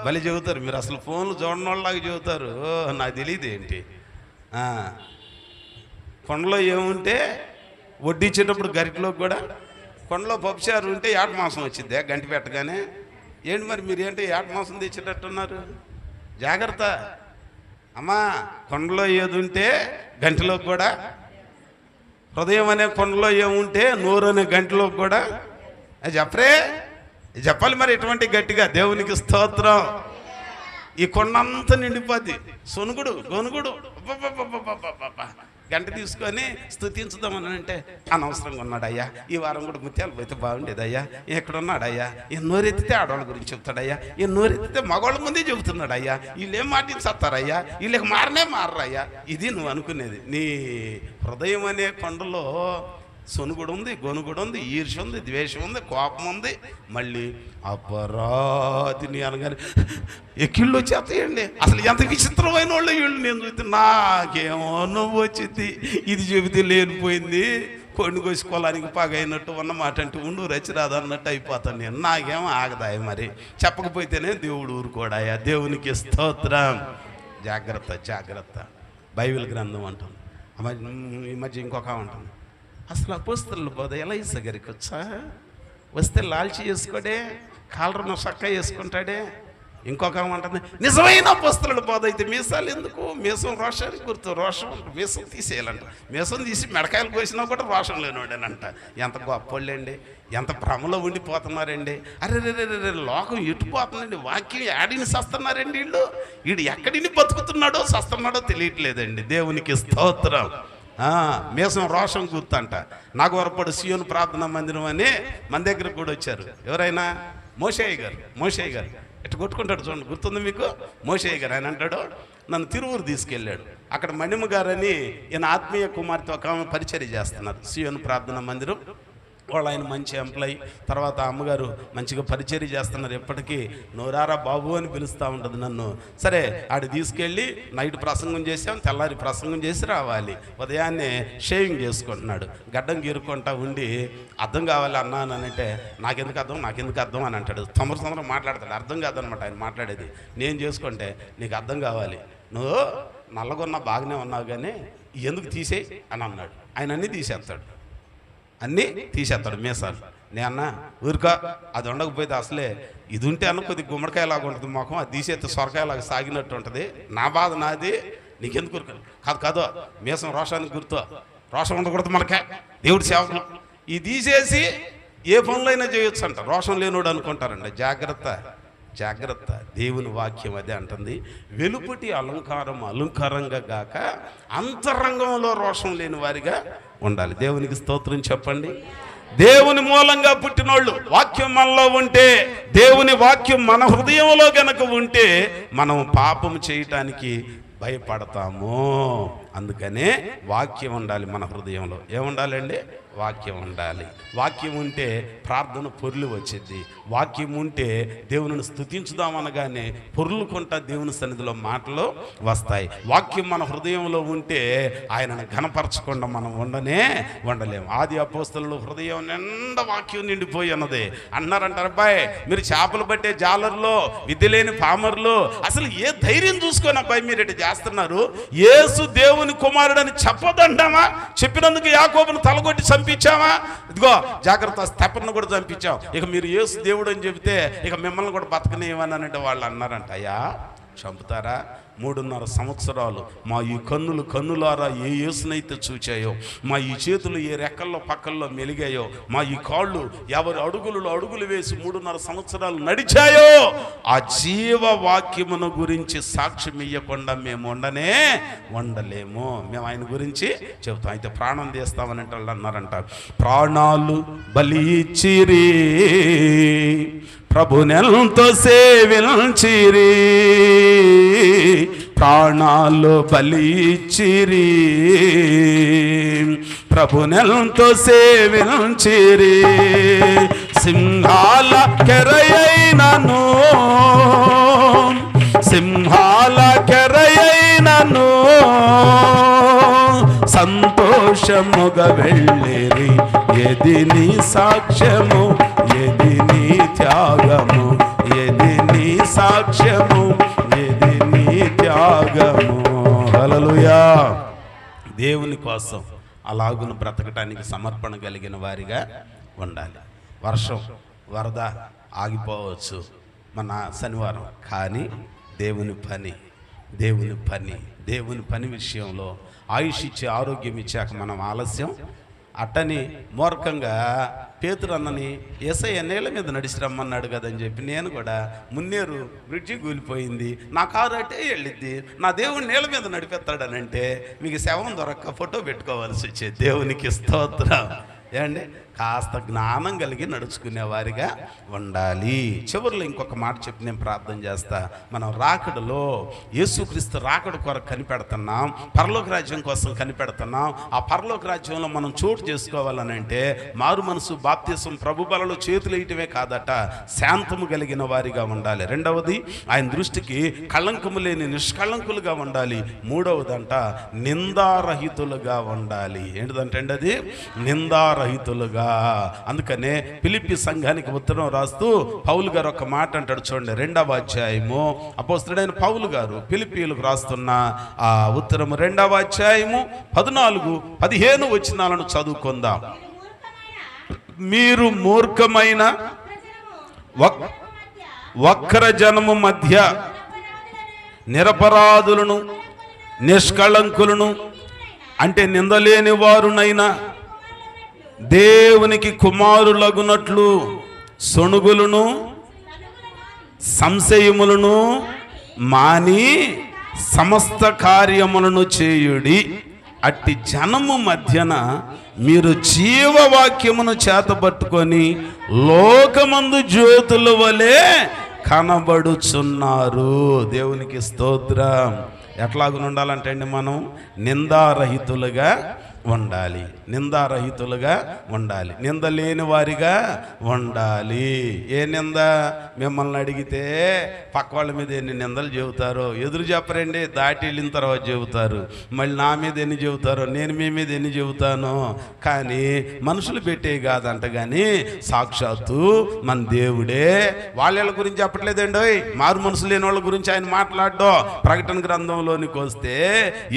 బలి చెబుతారు మీరు, అసలు ఫోన్లు చూడని వాళ్ళలాగా చెబుతారు. నాకు తెలియదు ఏంటి. కొండలో ఏముంటే వడ్డించేటప్పుడు గరిటలోకి కూడా, కొండలో పప్పుచారు ఉంటే ఏట మాంసం వచ్చిందే గంటి పెట్టగానే. ఏంటి మరి మీరు ఏంటి ఏట మాంసం తెచ్చేటట్టున్నారు? జాగ్రత్త అమ్మా. కొండలో ఏది ఉంటే గంటిలోకి కూడా, హృదయం అనే కొండలో ఏముంటే నోరు అనే గంటిలోకి కూడా చెప్పరే. చెప్పాలి మరి ఎటువంటి గట్టిగా. దేవునికి స్తోత్రం. ఈ కొండంతా నిండిపోద్ది సొనుగుడు, గొనుగుడు. గంట తీసుకొని స్తుతించుదామని అంటే అనవసరంగా ఉన్నాడయ్యా, ఈ వారం కూడా ముత్యాలు పోతే బాగుండేదయ్యా, ఎక్కడున్నాడయ్యా, ఈ నోరెత్తితే ఆడవాళ్ళ గురించి చెప్తాడయ్యా, ఈ నోరెత్తితే మగవాళ్ళ ముందే చెబుతున్నాడయ్యా, వీళ్ళు ఏం మాటిస్తారయ్యా, వీళ్ళకి మారయ్యా. ఇది నువ్వు అనుకునేది. నీ హృదయం అనే కొండలో సొనుగుడు ఉంది, గొనుగుడు ఉంది, ఈర్ష్య ఉంది, ద్వేషం ఉంది, కోపం ఉంది. మళ్ళీ అపరాధిని అనగానే ఎక్కిళ్ళు వచ్చేస్తాయండి. అసలు ఎంత విచిత్రమైన వాళ్ళు వీళ్ళు. నేను చూస్తే నాకేమో నువ్వు వచ్చింది, ఇది చెబితే లేనిపోయింది, కొన్ని కోసుకోవడానికి పగైనట్టు ఉన్నమాట అంటే ఉండు రచిరాదు అన్నట్టు అయిపోతాను నేను. నాకేమో ఆగదాయి మరి, చెప్పకపోతేనే దేవుడు ఊరుకోడాయా. దేవునికి స్తోత్రం. జాగ్రత్త. బైబిల్ గ్రంథం అంటాను. ఈ మధ్య ఇంకొక ఉంటుంది, అసలు అపోస్తలుల బోధ ఎలా ఇసగరికి వచ్చా? వస్తే లాల్చి చేసుకోడే, కాలరను సక్క వేసుకుంటాడే. ఇంకొక ఉంటుంది, నిజమైన అపోస్తలుల బోధ అయితే మీసాలు ఎందుకు? మీసం రోషానికి గుర్తు. రోషం మీసం తీసేయాలంట. మీసం తీసి మెడకాయలు కోసినా కూడా రోషం లేనివాడేనంట. ఎంత గొప్పళ్ళండి, ఎంత భ్రమలో ఉండిపోతున్నారండి. అరే లోకం ఎటుపోతుందండి. వాక్యం యాడిని సస్తున్నారండి వీడు ఎక్కడిని బతుకుతున్నాడో సస్తున్నాడో తెలియట్లేదండి. దేవునికి స్తోత్రం. మీసం రోషం గుర్తంట. నాగవరపడు సియోను ప్రార్థనా మందిరం అని మన దగ్గర కూడా వచ్చారు. ఎవరైనా? మోషయ్య గారు ఎట్లా కొట్టుకుంటాడు చూడండి, గుర్తుంది మీకు? మోషయ్య గారు ఆయన అంటాడు, నన్ను తిరువురు తీసుకెళ్ళాడు. అక్కడ మణిమ గారని ఈయన ఆత్మీయ కుమార్తె ఒక ఆమె పరిచర్య చేస్తున్నారు సియోను ప్రార్థనా మందిరం. వాళ్ళు ఆయన మంచి ఎంప్లాయ్. తర్వాత అమ్మగారు మంచిగా పరిచర్య చేస్తున్నారు. ఎప్పటికీ నోరారా బాబు అని పిలుస్తూ ఉంటుంది నన్ను. సరే ఆడు తీసుకెళ్ళి నైట్ ప్రసంగం చేసాం, తెల్లారి ప్రసంగం చేసి రావాలి. ఉదయాన్నే షేవింగ్ చేసుకుంటున్నాడు. గడ్డం గీరుకుంటా ఉండి అర్థం కావాలి అన్నా అని అంటే నాకెందుకు అర్థం అని అంటాడు. తొందర మాట్లాడతాడు. అర్థం కాదనమాట ఆయన మాట్లాడేది. నేను చేసుకుంటే నీకు అర్థం కావాలి, నువ్వు నల్లగొన్నా బాగానే ఉన్నావు కానీ ఎందుకు తీసేయి అని అన్నాడు. ఆయన అన్నీ తీసేస్తాడు మీసాలు. నేన్న ఊరికా అది ఉండకపోతే అసలే ఇది ఉంటే అన్న కొద్ది గుమ్మడికాయలాగా ఉంటుంది మొఖం, అది తీసేస్తే సొరకాయలాగా సాగినట్టు ఉంటుంది. నా బాధ నాది, నీకెందుకు కాదు మీసం రోషానికి గుర్తు. రోషం ఉండకూడదు మనకే, దేవుడి సేవకులు. ఇది తీసేసి ఏ పనులైనా చేయొచ్చు అంట. రోషం లేనోడు అనుకుంటారండి. జాగ్రత్త. దేవుని వాక్యం అదే అంటుంది, వెలుపటి అలంకారంగా గాక అంతరంగంలో రోషం లేని వారిగా ఉండాలి. దేవునికి స్తోత్రం చెప్పండి. దేవుని మూలంగా పుట్టినోళ్ళు. వాక్యం మనలో ఉంటే, దేవుని వాక్యం మన హృదయంలో గనక ఉంటే మనం పాపం చేయటానికి భయపడతాము. అందుకనే వాక్యం ఉండాలి మన హృదయంలో. ఏముండాలండి? వాక్యం ఉండాలి. వాక్యం ఉంటే ప్రార్థన పొర్లు వచ్చింది. వాక్యం ఉంటే దేవుని స్తుతించుదామనగానే పొర్లుకుంటా దేవుని సన్నిధిలో మాటలు వస్తాయి. వాక్యం మన హృదయంలో ఉంటే ఆయనను ఘనపరచకుండా మనం ఉండలేము. ఆది అపోస్తలుల హృదయం నిండా వాక్యం నిండిపోయి ఉన్నది. అన్నారంటారు, అబ్బాయి మీరు చేపలు పట్టే జాలర్లో, విద్య లేని పామర్లో అసలు ఏ ధైర్యం చూసుకొని అబ్బాయి మీరు ఇటు చేస్తున్నారు? యేసు దేవుని కుమారుడని చెప్పదంటామా? చెప్పినందుకు యాకోబును తలగొట్టి చంపించామా? ఇదిగో జాగ్రత్త, స్తెఫనును కూడా చంపించాం. ఇక మీరు యేసు దేవుడు అని చెబితే ఇక మిమ్మల్ని కూడా బతకనివ్వని అంటే వాళ్ళు అన్నారంట, అయ్యా చంపుతారా? 3.5 సంవత్సరాలు మా ఈ కన్నులారా ఏ యేసునైతే చూచాయో, మా ఈ చేతులు ఏ రెక్కల్లో పక్కల్లో మెలిగాయో, మా ఈ కాళ్ళు ఎవరి అడుగులు వేసి 3.5 సంవత్సరాలు నడిచాయో, ఆ జీవవాక్యమును గురించి సాక్ష్యం ఇయ్యకుండా మేము ఉండలేము. మేము ఆయన గురించి చెబుతాం. అయితే ప్రాణం తీస్తామని అంటే వాళ్ళు అన్నారంట, ప్రాణాలు బలి ఇచ్చిరి, ప్రభునెంతో సేవించిరి, ప్రాణాలు బలి ఇచ్చిరి, ప్రభునెంతో సేవించిరి, సింహాల కెరయైనను, సింహాల కెరయైనను సంతోషముగా వెళ్ళిరి. ఏది నీ సాక్ష్యము, ఏది నీ త్యాగము, ఏది నీ సాక్ష్యము, ఏది నీ త్యాగము. హల్లెలూయా. దేవుని కోసం అలాగున బ్రతకటానికి సమర్పణ కలిగిన వారిగా ఉండాలి. వర్షం వరద ఆగిపోవచ్చు మన శనివారం, కానీ దేవుని పని విషయంలో ఆయుష్ ఇచ్చి ఆరోగ్యం ఇచ్చాక మనం ఆలస్యం. అట్టని మూర్ఖంగా పేతురు అన్నని యేసయ్య నీళ్ళ మీద నడిచి రమ్మన్నాడు కదని చెప్పి నేను కూడా మున్నేరు బ్రిడ్జి కూలిపోయింది, నా కారు అటే వెళ్ళిద్ది, నా దేవుడు నీళ్ళ మీద నడిపెత్తాడనంటే మీకు శవం దొరక్క ఫోటో పెట్టుకోవాల్సి వచ్చేది. దేవునికి స్తోత్రం. ఏమండి, కాస్త జ్ఞానం కలిగి నడుచుకునే వారిగా ఉండాలి. చివరిలో ఇంకొక మాట చెప్పి నేను ప్రార్థన చేస్తా. మనం రాకడలో యేసుక్రీస్తు రాకడ కొరకు కనిపెడుతున్నాం, పరలోక రాజ్యం కోసం కనిపెడుతున్నాం. ఆ పరలోక రాజ్యంలో మనం చోటు చేసుకోవాలని అంటే మారు మనసు, బాప్తిసం, ప్రభు బలలో చేతులు వేయటమే కాదట, శాంతము కలిగిన వారిగా ఉండాలి. రెండవది, ఆయన దృష్టికి కళంకము లేని నిష్కళంకులుగా ఉండాలి. మూడవదంట నిందారహితులుగా ఉండాలి. ఏంటిదంటే అది నిందారహితులుగా. అందుకనే ఫిలిప్పీ సంఘానికి ఉత్తరం రాస్తూ పౌలు గారు ఒక మాట అంటాడు చూడండి. 2వ అధ్యాయము అపోస్తలుడైన పౌలు గారు ఫిలిప్పీలకు రాస్తున్న ఆ ఉత్తరము 2వ అధ్యాయము 14-15 వచనాలను చదువుకుందాం. మీరు మూర్ఖమైన వక్ర జనము మధ్య నిరపరాధులను, నిష్కళంకులను అంటే నిందలేని వారునైనా దేవునికి కుమారులగునట్లు సొణుగులను, సంశయములను మాని సమస్త కార్యములను చేయుడి. అట్టి జనము మధ్యన మీరు జీవవాక్యమును చేతబట్టుకొని లోకమందు జ్యోతుల వలె కనబడుచున్నారు. దేవునికి స్తోత్రం. ఎట్లాగునుండాలంటే అండి, మనం నిందారహితులుగా ఉండాలి. నిందారహితులుగా ఉండాలి. నింద లేని వారిగా ఉండాలి. ఏ నింద? మిమ్మల్ని అడిగితే పక్క వాళ్ళ మీద ఎన్ని నిందలు చెబుతారో ఎదురు చెప్పరండి, దాటి వెళ్ళిన తర్వాత చెబుతారు. మళ్ళీ నా మీద ఎన్ని చెబుతారో, నేను మీ మీద ఎన్ని చెబుతానో. కానీ మనుషులు పెట్టే కాదంట, కానీ సాక్షాత్తు మన దేవుడే. వాళ్ళ గురించి చెప్పట్లేదండి, మారు మనసు లేని వాళ్ళ గురించి ఆయన మాట్లాడడం. ప్రకటన గ్రంథంలోనికి వస్తే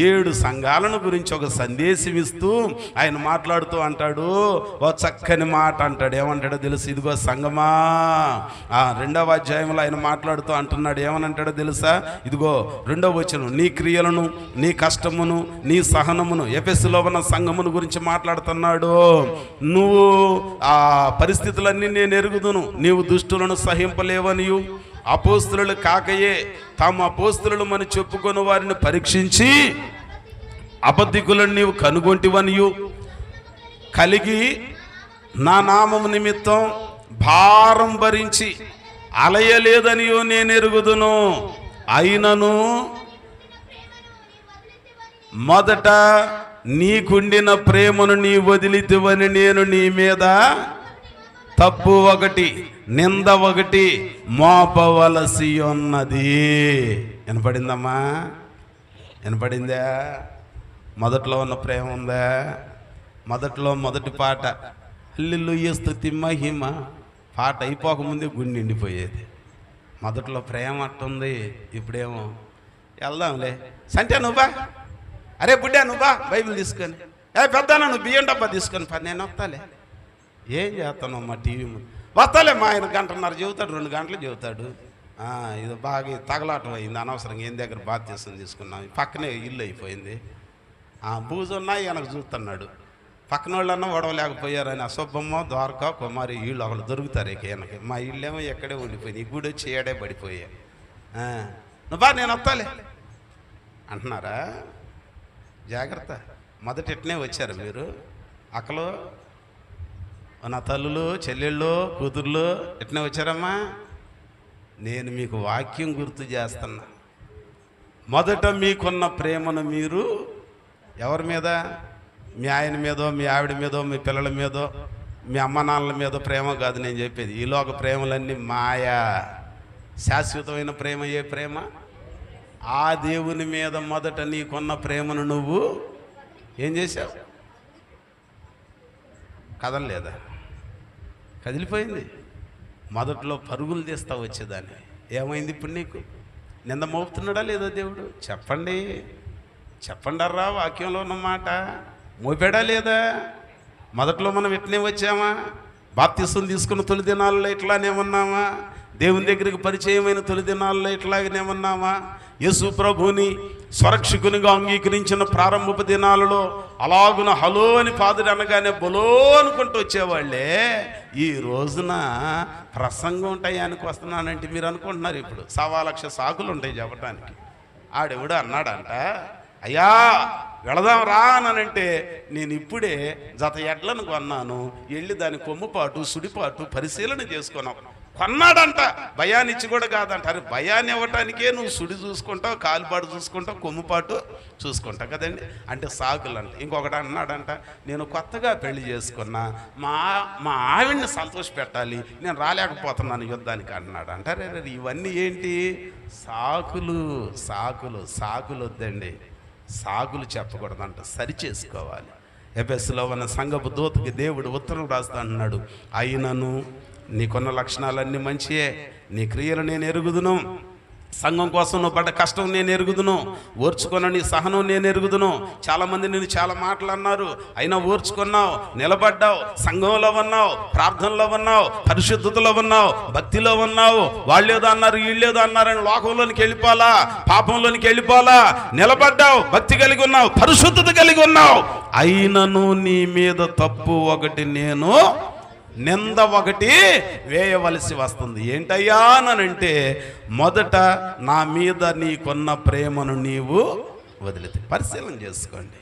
7 సంఘాలను గురించి ఒక సందేశం ఇస్తూ ఆయన మాట్లాడుతూ అంటాడు. ఓ చక్కని మాట అంటాడు. ఏమంటాడో తెలుసు? ఇదిగో సంగమా, 2వ అధ్యాయంలో ఆయన మాట్లాడుతూ అంటున్నాడు. ఏమని అంటాడో తెలుసా? ఇదిగో 2వ వచనం, నీ క్రియలను, నీ కష్టమును, నీ సహనమును, ఎఫెసులో ఉన్న సంఘమును గురించి మాట్లాడుతున్నాడు. నువ్వు ఆ పరిస్థితులన్నీ నేను ఎరుగుదును, నీవు దుష్టులను సహింపలేవనియు, అపోస్తులు కాకయే తాము అపోస్తులు అని చెప్పుకొని వారిని పరీక్షించి అబద్ధికులను నీవు కనుగొంటివనియు, కలిగి నా నామము నిమిత్తం భారం భరించి అలయలేదనియో నేను ఎరుగుదును. అయినను మొదట నీకుండిన ప్రేమను నీ వదిలితివని నేను నీ మీద తప్పు ఒకటి, నింద ఒకటి మోపవలసి ఉన్నది. వినపడిందమ్మా? వినపడిందా? మొదట్లో ఉన్న ప్రేమ ఉందా? మొదట్లో మొదటి పాట హల్లెలూయా స్తుతి మహిమ పాట అయిపోకముందే గుండె నిండిపోయేది. మొదట్లో ప్రేమ అట్టుంది. ఇప్పుడేమో వెళ్దాంలే సంటే నువ్వా, అరే బుడ్డా నువ్వా బైబిల్ తీసుకొని, పెద్దనా నువ్వు బియ్యం డబ్బా తీసుకొని పని, నేను వస్తాలే. ఏం చేస్తాను మా టీవీ వస్తాలే. మా ఆయన గంటన్నర చెబుతాడు, 2 గంటలు చెబుతాడు. ఇది బాగా తగలాటం అయింది, అనవసరంగా ఏం దగ్గర బాధ్యతను తీసుకున్నాం, పక్కనే ఇల్లు అయిపోయింది. బూజున్నా వెనక చూస్తున్నాడు. పక్కన వాళ్ళన్నా ఓడవలేకపోయారని అశుభమ్మ ద్వారకా కుమారి వీళ్ళు ఒకళ్ళు దొరుకుతారు ఇక వెనక. మా ఇళ్ళేమో ఎక్కడే ఉండిపోయింది, ఈ గుడి వచ్చి ఏడే పడిపోయా. నువ్వా నేను వస్తాలే అంటున్నారా? జాగ్రత్త. మొదట ఎట్నే వచ్చారు మీరు. అక్కలు, నా తల్లులు, చెల్లెళ్ళు, కూతుర్లు ఎట్నే వచ్చారమ్మా? నేను మీకు వాక్యం గుర్తు చేస్తున్నా. మొదట మీకున్న ప్రేమను మీరు ఎవరి మీద? మీ ఆయన మీదో, మీ ఆవిడ మీదో, మీ పిల్లల మీదో, మీ అమ్మ నాన్నల మీదో ప్రేమ కాదు నేను చెప్పేది. ఈలోక ప్రేమలన్నీ మాయా. శాశ్వతమైన ప్రేమ ఏ ప్రేమ? ఆ దేవుని మీద మొదట నీకున్న ప్రేమను నువ్వు ఏం చేశావు? కదలలేదా? కదిలిపోయింది. మొదట్లో పరుగులు తీస్తా వచ్చేదాన్ని. ఏమైంది ఇప్పుడు నీకు? నింద మోపుతున్నాడా లేదా దేవుడు? చెప్పండి, చెప్పండర్రా. వాక్యంలో ఉన్నమాట మోపాడా లేదా? మొదట్లో మనం ఎట్నే వచ్చామా? బాప్తిసం తీసుకున్న తొలి దినాల్లో ఇట్లానే ఉన్నామా? దేవుని దగ్గరికి పరిచయమైన తొలి దినాల్లో ఇట్లాగనే ఉన్నామా? యేసు ప్రభుని స్వరక్షకునిగా అంగీకరించిన ప్రారంభపు దినాలలో అలాగున హలో అని పాదుడు అనగానే బొలో అనుకుంటూ వచ్చేవాళ్ళే. ఈ రోజున ప్రసంగం టయానికి వస్తున్నానంటే మీరు అనుకుంటున్నారు ఇప్పుడు 1,00,000 సాకులు ఉంటాయి చెప్పడానికి. ఆడెవడు అన్నాడంట, అయ్యా వెళదాం రా అనంటే నేను ఇప్పుడే జత ఎడ్లను కొన్నాను, వెళ్ళి దాని కొమ్ముపాటు సుడిపాటు పరిశీలన చేసుకున్నాం. కొన్నాడంట, భయాన్నిచ్చి కూడా కాదంట. అరే భయాన్ని ఇవ్వటానికే నువ్వు సుడి చూసుకుంటావు, కాలుపాటు చూసుకుంటావు, కొమ్ముపాటు చూసుకుంటావు కదండి. అంటే సాకులు అంట. ఇంకొకటి అన్నాడంట, నేను కొత్తగా పెళ్లి చేసుకున్నా, మా ఆవిడ్ని సంతోష పెట్టాలి, నేను రాలేకపోతున్నాను యుద్ధానికి అన్నాడు. అంటారే ఇవన్నీ ఏంటి? సాకులు. సాకులు సాకులు వద్దండి, సాకులు చెప్పకూడదంట, సరి చేసుకోవాలి. ఎఫెసులో ఉన్న సంఘపు దూతకి దేవుడు ఉత్తరం రాస్తా అన్నాడు, అయినను నీకున్న లక్షణాలన్నీ మంచియే, నీ క్రియలు నేను ఎరుగుదును, సంఘం కోసం నువ్వు పడ్డ కష్టం నేను ఎరుగుదును, ఓర్చుకున్న నీ సహనం నేను ఎరుగుదును. చాలామంది నేను చాలా మాటలు అన్నారు, అయినా ఓర్చుకున్నావు, నిలబడ్డావు, సంఘంలో ఉన్నావు, ప్రార్థనలో ఉన్నావు, పరిశుద్ధతలో ఉన్నావు, భక్తిలో ఉన్నావు. వాళ్ళేదో అన్నారు వీళ్ళేదో అన్నారని లోకంలోనికి వెళ్ళిపోవాలా, పాపంలోనికి వెళ్ళిపోవాలా? నిలబడ్డావు, భక్తి కలిగి ఉన్నావు, పరిశుద్ధత కలిగి ఉన్నావు. అయినను నీ మీద తప్పు ఒకటి, నేను నింద ఒకటి వేయవలసి వస్తుంది. ఏంటయ్యా అనంటే మొదట నా మీద నీకున్న ప్రేమను నీవు వదిలితే. పరిశీలన చేసుకోండి.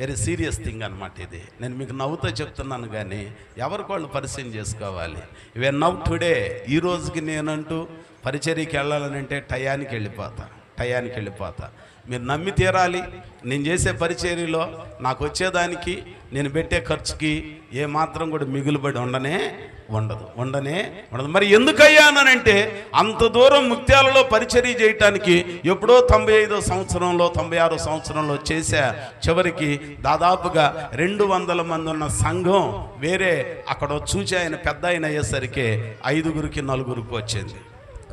వెరీ సీరియస్ థింగ్ అనమాట ఇది. నేను మీకు నవ్వుతో చెప్తున్నాను కానీ ఎవరికి వాళ్ళు పరిశీలన చేసుకోవాలి. ఇవే నవ్వు టుడే, ఈ రోజుకి నేనంటూ పరిచర్యకి వెళ్ళాలనంటే టయానికి వెళ్ళిపోతా. మీరు నమ్మి తీరాలి. నేను చేసే పరిచర్యలో నాకు వచ్చేదానికి నేను పెట్టే ఖర్చుకి ఏమాత్రం కూడా మిగులుబడి ఉండదు. మరి ఎందుకయ్యానంటే అంత దూరం ముత్యాలలో పరిచర్య చేయటానికి ఎప్పుడో 95వ సంవత్సరంలో 96వ సంవత్సరంలో చేశా. చివరికి దాదాపుగా 200 మంది ఉన్న సంఘం వేరే అక్కడ చూచి ఆయన పెద్ద ఆయన అయ్యేసరికి 5గురికి 4గురికి వచ్చింది.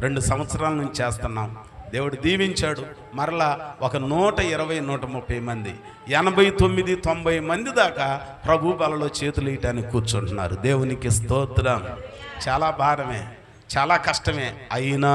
2 సంవత్సరాల నుంచి చేస్తున్నాం. దేవుడు దీవించాడు. మరలా ఒక 120, 130 మంది, 89, 90 మంది దాకా ప్రభు బలలో చేతులు వేయటానికి కూర్చుంటున్నారు. దేవునికి స్తోత్రం. చాలా భారమే, చాలా కష్టమే, అయినా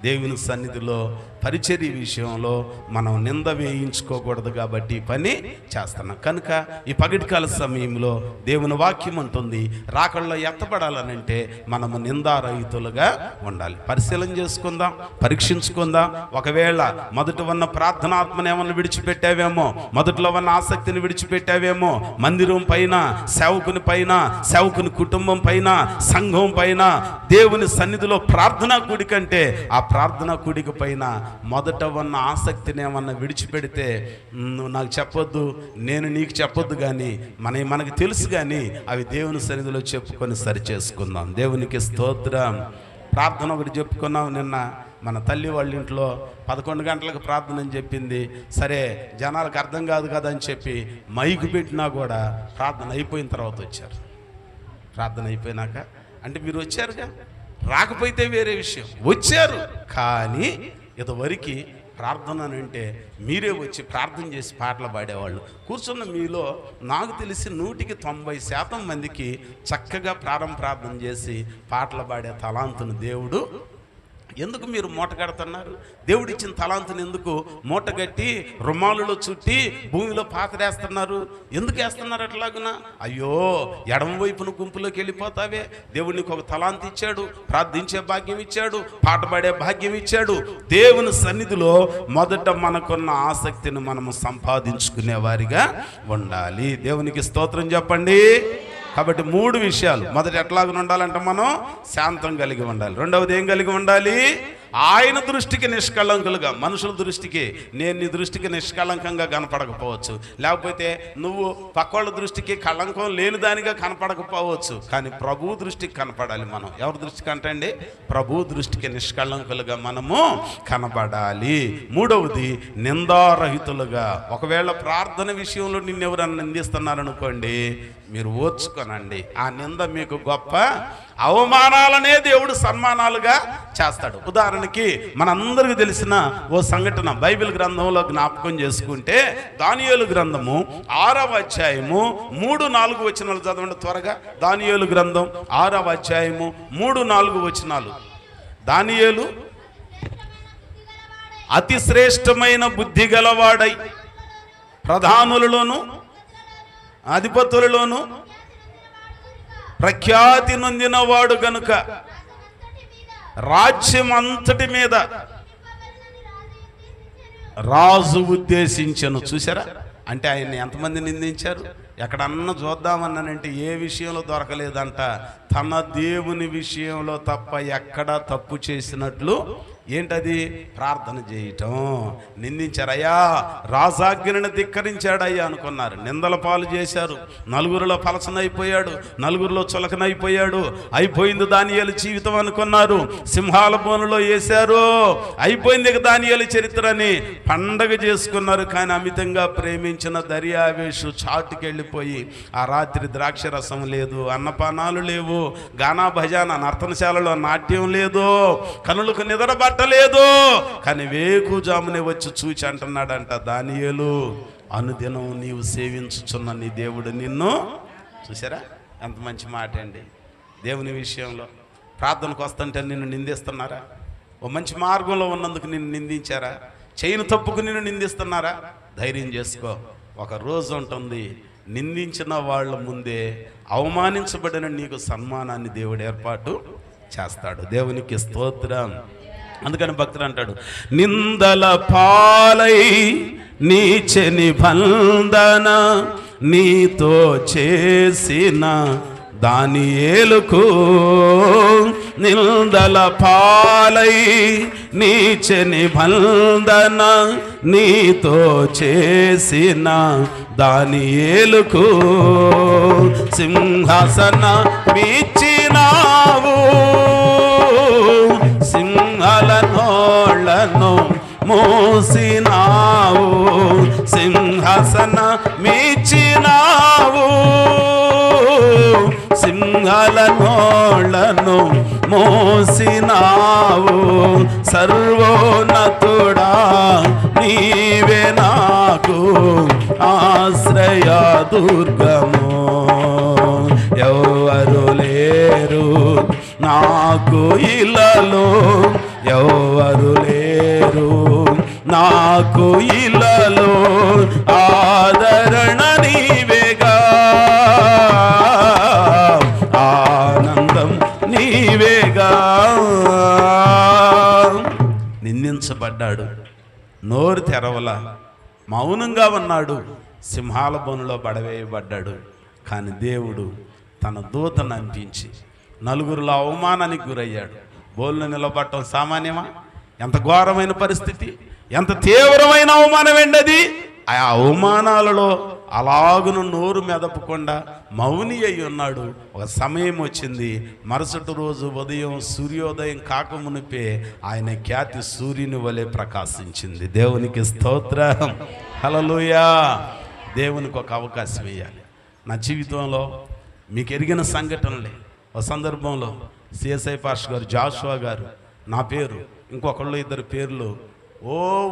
దేవుని సన్నిధిలో పరిచర్య విషయంలో మనం నింద వేయించుకోకూడదు కాబట్టి ఈ పని చేస్తున్నాం. కనుక ఈ పగటికాల సమయంలో దేవుని వాక్యం ఉంటుంది, రాకల్లో ఎత్తబడాలనంటే మనము నిందారహితులుగా ఉండాలి. పరిశీలన చేసుకుందాం, పరీక్షించుకుందాం. ఒకవేళ మొదట ఉన్న ప్రార్థనాత్మను ఏమన్నా విడిచిపెట్టావేమో, మొదట్లో ఉన్న ఆసక్తిని విడిచిపెట్టావేమో, మందిరం పైన, సేవకుని పైన, సేవకుని కుటుంబం పైన, సంఘం పైన, దేవుని సన్నిధిలో ప్రార్థనా కూడిక అంటే ఆ ప్రార్థనా కూడిక పైన మొదట ఉన్న ఆసక్తిని ఏమన్నా విడిచిపెడితే, నువ్వు నాకు చెప్పొద్దు, నేను నీకు చెప్పొద్దు, కానీ మనకి తెలుసు, కానీ అవి దేవుని సన్నిధిలో చెప్పుకొని సరి చేసుకుందాం. దేవునికి స్తోత్రం. ప్రార్థన ఒకటి చెప్పుకున్నాం. నిన్న మన తల్లి వాళ్ళ ఇంట్లో 11 గంటలకు ప్రార్థన అని చెప్పింది. సరే, జనాలకు అర్థం కాదు కదా అని చెప్పి మైకు పెట్టినా కూడా ప్రార్థన అయిపోయిన తర్వాత వచ్చారు. ప్రార్థన అయిపోయినాక అంటే మీరు వచ్చారుగా, రాకపోతే వేరే విషయం, వచ్చారు. కానీ ఇంతవరకు ప్రార్థన అంటే మీరే వచ్చి ప్రార్థన చేసి పాటలు పాడేవాళ్ళు. కూర్చున్న మీలో నాకు తెలిసి 100% మందికి చక్కగా ప్రార్థన చేసి పాటలు పాడే తలాంతును దేవుడు ఎందుకు మీరు మూట కడుతున్నారు? దేవుడు ఇచ్చిన తలాంతుని ఎందుకు మూటగట్టి రుమాలులో చుట్టి భూమిలో పాతరేస్తున్నారు? ఎందుకు వేస్తున్నారు అట్లాగునా? అయ్యో, ఎడమ వైపున గుంపులోకి వెళ్ళిపోతావే. దేవుడు నీకు ఒక తలాంతు ఇచ్చాడు, ప్రార్థించే భాగ్యం ఇచ్చాడు, పాట పాడే భాగ్యం ఇచ్చాడు. దేవుని సన్నిధిలో మొదట మనకున్న ఆసక్తిని మనము సంపాదించుకునే వారిగా ఉండాలి. దేవునికి స్తోత్రం చెప్పండి. కాబట్టి 3 విషయాలు. మొదట ఎట్లాగా ఉండాలంటే మనం శాంతం కలిగి ఉండాలి. రెండవది ఏం కలిగి ఉండాలి? ఆయన దృష్టికి నిష్కళంకులుగా. మనుషుల దృష్టికి, నేను నీ దృష్టికి నిష్కళంకంగా కనపడకపోవచ్చు, లేకపోతే నువ్వు పక్కోళ్ళ దృష్టికి కళంకం లేని దానిగా కనపడకపోవచ్చు, కానీ ప్రభు దృష్టికి కనపడాలి. మనం ఎవరి దృష్టికి అంటండి? ప్రభు దృష్టికి నిష్కళంకులుగా మనము కనబడాలి. మూడవది నిందారహితులుగా. ఒకవేళ ప్రార్థన విషయంలో నిన్ను ఎవరన్నా నిందిస్తున్నారనుకోండి, మీరు ఓర్చుకోనండి. ఆ నింద మీకు గొప్ప అవమానాలనే దేవుడు సన్మానాలుగా చేస్తాడు. ఉదాహరణకి మనందరికీ తెలిసిన ఓ సంఘటన బైబిల్ గ్రంథంలో జ్ఞాపకం చేసుకుంటే, దానియేలు గ్రంథము 6వ అధ్యాయము 3-4 వచనాలు చదవండి త్వరగా. దానియేలు గ్రంథం 6వ అధ్యాయము 3-4 వచనాలు. దానియేలు అతి శ్రేష్టమైన బుద్ధి గలవాడై ప్రధానులలోను అధిపతులలోను ప్రఖ్యాతి నొందినవాడు గనుక రాజ్యం అంతటి మీద రాజు ఉద్దేశించను. చూసారా? అంటే ఆయన్ని ఎంతమంది నిందించారు? ఎక్కడన్నా చూద్దామన్నానంటే ఏ విషయంలో దొరకలేదంట. తన దేవుని విషయంలో తప్ప ఎక్కడా తప్పు చేసినట్లు ఏంటది? ప్రార్థన చేయటం. నిందించారయ్యా, రాజాజ్ఞను ధిక్కరించాడయ్యా అనుకున్నారు, నిందల పాలు చేశారు. నలుగురిలో పలచనైపోయాడు, నలుగురిలో చులకనైపోయాడు. అయిపోయింది దానియేలు జీవితం అనుకున్నారు, సింహాల బోనులో వేశారు. అయిపోయింది దానియేలు చరిత్రని పండగ చేసుకున్నారు. కానీ అమితంగా ప్రేమించిన దర్యావేషు చాటుకెళ్ళిపోయి ఆ రాత్రి ద్రాక్ష రసం లేదు, అన్నపానాలు లేవు, గానా భజాన నర్తనశాలలో నాట్యం లేదు, కనులకు నిద్ర పట్టలేదు. కానీ వేకుజామునే వచ్చి చూచి అంటున్నాడంట, దానియేలు, అనుదినం నీవు సేవించుచున్న నీ దేవుడు నిన్ను. చూసారా ఎంత మంచి మాట అండి. దేవుని విషయంలో ప్రార్థనకు వస్తుంటే నిన్ను నిందిస్తున్నారా? ఓ మంచి మార్గంలో ఉన్నందుకు నిన్ను నిందించారా? చేయని తప్పుకు నిన్ను నిందిస్తున్నారా? ధైర్యం చేసుకో, ఒక రోజు ఉంటుంది నిందించిన వాళ్ళ ముందే అవమానించబడిన నీకు సన్మానాన్ని దేవుడు ఏర్పాటు చేస్తాడు. దేవునికి స్తోత్రం. అందుకని భక్తుడు అంటాడు, నిందల పాలై నీచే నిబంధన నీతో చేసిన దానియేలుకు, నిందల పాలై నీచే నిబంధన నీతో చేసిన దానియేలుకు సింహాసన మిచ్చినావు, సింహల నోళ్లను మోసినావు, సింహాసన మిచ్చినావు, సింహల నోళ్లను మోసినావు. సర్వోన్నతుడా నీవే నాకు ఆశ్రయ దుర్గము, ఎవరు లేరు నాకు ఇలాలో ఎవరు లేరు, నాకు ఇలాలో ఆదరణ నీవేగా, ఆనందం నీవేగా. నిందించబడ్డాడు, నోరు తెరవల, మౌనంగా ఉన్నాడు, సింహాల బోనులో పడవేయబడ్డాడు. కానీ దేవుడు తన దూతను పంపించి నలుగురిలో అవమానానికి గురయ్యాడు. బోళ్ళు నిలబడటం సామాన్యమా? ఎంత ఘోరమైన పరిస్థితి, ఎంత తీవ్రమైన అవమానం ఏంటది. ఆ అవమానాలలో అలాగును నోరు మెదపకుండా మౌని అయి ఉన్నాడు. ఒక సమయం వచ్చింది, మరుసటి రోజు ఉదయం సూర్యోదయం కాకమునిపే ఆయన ఖ్యాతి సూర్యుని వలె ప్రకాశించింది. దేవునికి స్తోత్రం, హల్లెలూయా. దేవునికి ఒక అవకాశం ఇవ్వాలి. నా జీవితంలో మీకు ఎరిగిన సంఘటనలే. ఒక సందర్భంలో సిఎస్ఐ పాస్టర్ గారు, జాషువా గారు, నా పేరు, ఇంకొకళ్ళు ఇద్దరు పేర్లు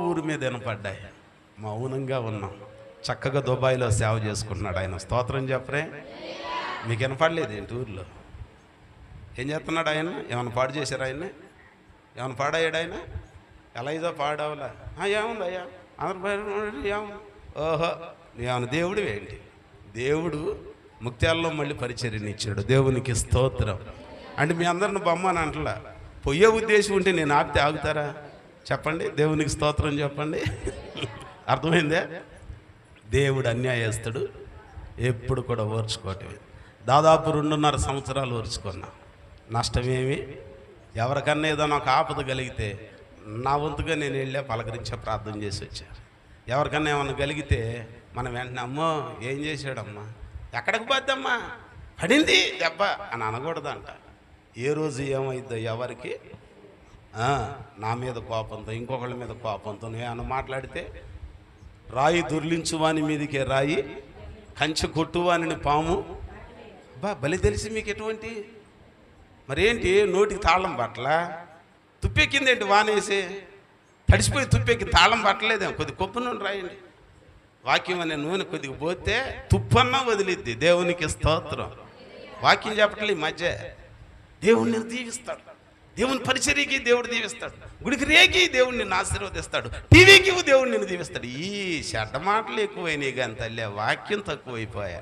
ఊరి మీద వినపడ్డాయి. మౌనంగా ఉన్నాం. చక్కగా దుబాయ్లో సేవ చేసుకుంటున్నాడు ఆయన. స్తోత్రం చెప్పరే. మీకు వినపడలేదు ఏంటి ఊర్లో? ఏం చేస్తున్నాడు ఆయన? ఏమైనా పాడు చేశారు ఆయన? ఏమైనా పాడయ్యాడు ఆయన? ఎలా ఇదో పాడవలా? ఏముంది అయ్యా అందరు ఏముంది? ఓహో, ఏమైనా దేవుడు ఏంటి? దేవుడు ముక్త్యాల్లో మళ్ళీ పరిచర్యని ఇచ్చాడు. దేవునికి స్తోత్రం. అంటే మీ అందరిని బొమ్మని అంటలా. పొయ్యే ఉద్దేశం ఉంటే నేను ఆపితే ఆగుతారా? చెప్పండి. దేవునికి స్తోత్రం చెప్పండి. అర్థమైందే? దేవుడు అన్యాయస్తుడు, ఎప్పుడు కూడా ఓర్చుకోవటమే. దాదాపు 2.5 సంవత్సరాలు ఓర్చుకున్నా. నష్టమేమి? ఎవరికన్నా ఏదో నాకు ఆపద కలిగితే నా వంతుగా నేను వెళ్ళే పలకరించే ప్రార్థన చేసి వచ్చాను. ఎవరికన్నా ఏమన్నా కలిగితే మనం వెంటనే అమ్మో ఏం చేశాడమ్మా, ఎక్కడికి పోద్దమ్మా, పడింది దెబ్బ అని అనకూడదంట. ఏ రోజు ఏమైద్దో ఎవరికి నా మీద కోపంతో, ఇంకొకళ్ళ మీద కోపంతో ఏమన్నా మాట్లాడితే, రాయి దొర్లించువాని మీదకే రాయి, కంచె కొట్టువాని పాము. బలి తెలిసి మీకు ఎటువంటి మరేంటి? నోటికి తాళం పట్ల తుప్పెక్కిందేంటి? వానేసి తడిసిపోయి తుప్పెక్కి తాళం పట్టలేదేమో. కొద్ది కొప్పు నుండి రాయండి. వాక్యం అనే నూనె కొద్దిగా పోతే తుప్పన్నా వదిలిద్ది. దేవునికి స్తోత్రం. వాక్యం చెప్పట్లే ఈ మధ్య. దేవుడు నిన్ను దీవిస్తాడు, దేవుని పరిచర్యకి దేవుడు దీవిస్తాడు, గుడికి రేకి దేవుడు నిన్ను ఆశీర్వదిస్తాడు, టీవీకి దేవుడు నిన్ను దీవిస్తాడు. ఈ చెడ్డ మాటలు ఎక్కువైనాయి కానీ తల్లి వాక్యం తక్కువైపోయా.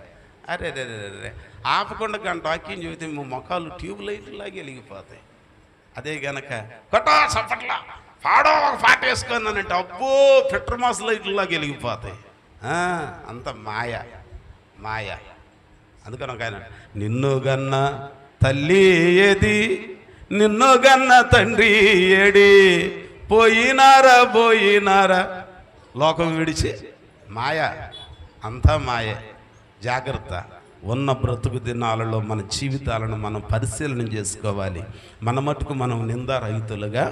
అరే రే రే రే ఆపకుండా గంట వాక్యం చెబితే మా మొఖాలు ట్యూబ్ లైట్లాగే వెలిగిపోతాయి. అదే గనక కొట్టో చప్పట్లా పాడో ఒక పాట వేసుకున్నానంటే అబ్బో పెట్రోమాస్ లైట్లాగా వెలిగిపోతాయి. అంత మాయ మాయ. అందుకని ఒక ఆయన, నిన్ను గన్న తల్లి ఏది, నిన్ను గన్న తండ్రి ఏడి, పోయినారా లోకం విడిచి. మాయ, అంతా మాయే. జాగ్రత్త. ఉన్న బ్రతుకు దినాలలో మన జీవితాలను మనం పరిశీలన చేసుకోవాలి. మన మటుకు మనం నిందారహితులుగా.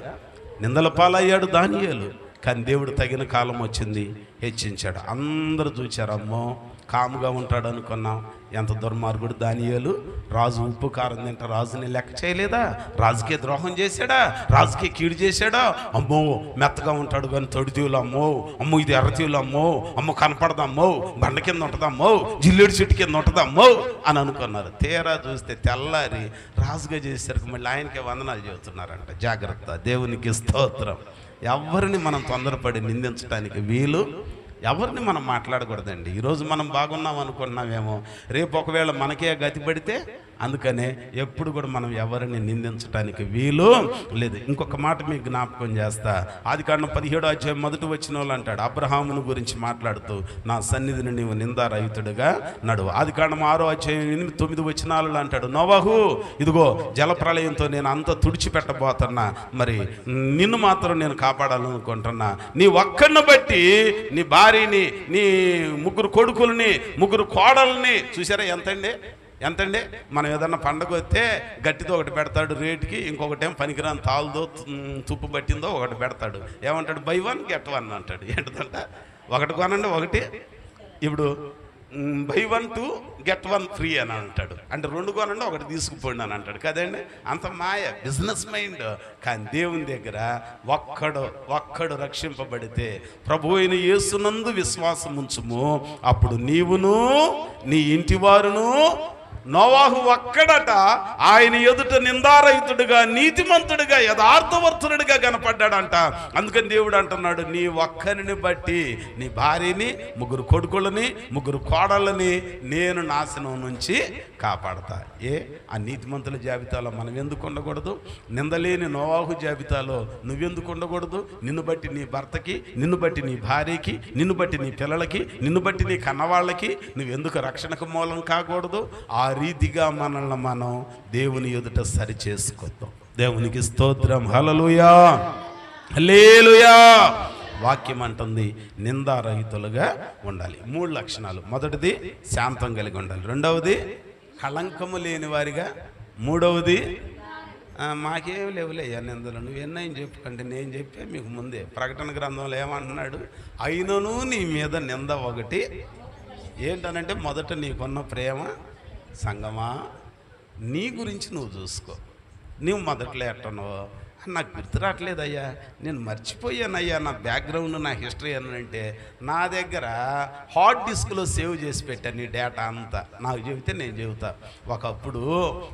నిందల పాలయ్యాడు దానియేలు, కానీ దేవుడు తగిన కాలం వచ్చింది, హెచ్చించాడు. అందరూ చూచారు, అమ్మో కాముగా ఉంటాడు అనుకున్నాం. ఎంత దుర్మార్గుడు దానియేలు. రాజు ఉప్పు కారం తింటే రాజుని లెక్క చేయలేదా? రాజుకే ద్రోహం చేశాడా? రాజుకే కీడు చేశాడా? అమ్మో మెత్తగా ఉంటాడు కానీ తొడితీవులు అమ్మో, అమ్మో ఇది ఎర్రతీవులు అమ్మో, అమ్మో కనపడదమ్మో, బండ కింద ఉంటుందమ్మో, జిల్లేడు చెట్టు కింద ఉంటుందమ్మో అని అనుకున్నారు. తీరా చూస్తే తెల్లారి రాజుగా చేసేసరికి మళ్ళీ ఆయనకే వందనాలు చెబుతున్నారంట. జాగ్రత్త. దేవునికి స్తోత్రం. ఎవరిని మనం తొందరపడి నిందించడానికి వీలు, ఎవరిని మనం మాట్లాడకూడదండి. ఈరోజు మనం బాగున్నాం అనుకున్నామేమో, రేపు ఒకవేళ మనకే గతి పడితే. అందుకనే ఎప్పుడు కూడా మనం ఎవరిని నిందించడానికి వీలు లేదు. ఇంకొక మాట మీకు జ్ఞాపకం చేస్తా. ఆదికాండం 17వ అధ్యాయం 1వ వచనంలో అంటాడు, అబ్రహామును గురించి మాట్లాడుతూ, నా సన్నిధిని నీవు నిందారహితుడిగా నడువు. ఆదికాండం 6వ అధ్యాయం 8-9 వచనాలలో అంటాడు, నోవహు ఇదిగో జలప్రళయంతో నేను అంతా తుడిచిపెట్టబోతున్నా, మరి నిన్ను మాత్రం నేను కాపాడాలనుకుంటున్నా. నీ ఒక్కడిని బట్టి నీ భార్యని, నీ 3 కొడుకుల్ని, 3 కోడల్ని చూసారా? ఎంతండి మనం ఏదన్నా పండగ వస్తే గట్టితో ఒకటి పెడతాడు రేటుకి, ఇంకొకటేం పనికిరాని తాళ్ళతో తుప్పు పట్టిందో ఒకటి పెడతాడు. ఏమంటాడు? బై 1 get 1 అంటాడు. ఏంటంట? ఒకటి కొనండి ఒకటి, ఇప్పుడు బై 1 2 get 1 ఫ్రీ అని అంటాడు. అంటే 2 కొనండి ఒకటి తీసుకుపోండి అని అంటాడు కదండి. అంత మాయ, బిజినెస్ మైండ్. కానీ దేవుని దగ్గర ఒక్కడు రక్షింపబడితే, ప్రభు అయిన యేసునందు విశ్వాసం ఉంచుము, అప్పుడు నీవును నీ ఇంటి వారును నోవాహు ఒక్కడట ఆయన ఎదుట నిందారహితుడిగా, నీతిమంతుడిగా, యథార్థవర్తుడిగా కనపడ్డాడంట. అందుకని దేవుడు అంటున్నాడు, నీ ఒక్కరిని బట్టి నీ భార్యని, 3 కొడుకులని, 3 కోడళ్ళని నేను నాశనం నుంచి కాపాడతా. ఆ నీతిమంతుల జాబితాలో మనం ఎందుకు ఉండకూడదు? నిందలేని నోవాహు జాబితాలో నువ్వెందుకు ఉండకూడదు? నిన్ను బట్టి నీ భర్తకి, నిన్ను బట్టి నీ భార్యకి, నిన్ను బట్టి నీ పిల్లలకి, నిన్ను బట్టి నీ కన్నవాళ్ళకి నువ్వెందుకు రక్షణకు మూలం కాకూడదు? ఆ రీతిగా మనల్ని మనం దేవుని ఎదుట సరి చేసుకుందాం. దేవునికి స్తోత్రం. హల్లెలూయా, హల్లెలూయా. వాక్యం అంటుంది నిందారహితులుగా ఉండాలి. 3 లక్షణాలు. మొదటిది శాంతం కలిగి ఉండాలి, రెండవది కళంకము లేని వారిగా, మూడవది మాకేం లేవులేయ్యా నిందలు, నువ్వు ఎన్నైనా చెప్పుకంటే నేను చెప్పే మీకు ముందే. ప్రకటన గ్రంథంలో ఏమంటున్నాడు? అయినను నీ మీద నింద ఒకటి. ఏంటనంటే మొదట నీకున్న ప్రేమ. సంగమా, నీ గురించి నువ్వు చూసుకో. నువ్వు మొదట్లో ఎట్టనో నాకు గుర్తు రావట్లేదయ్యా, నేను మర్చిపోయానయ్యా నా బ్యాక్గ్రౌండ్, నా హిస్టరీ అంటే నా దగ్గర హార్డ్ డిస్క్లో సేవ్ చేసి పెట్టాను నీ డేటా అంతా. నాకు చెబితే నేను చెబుతా. ఒకప్పుడు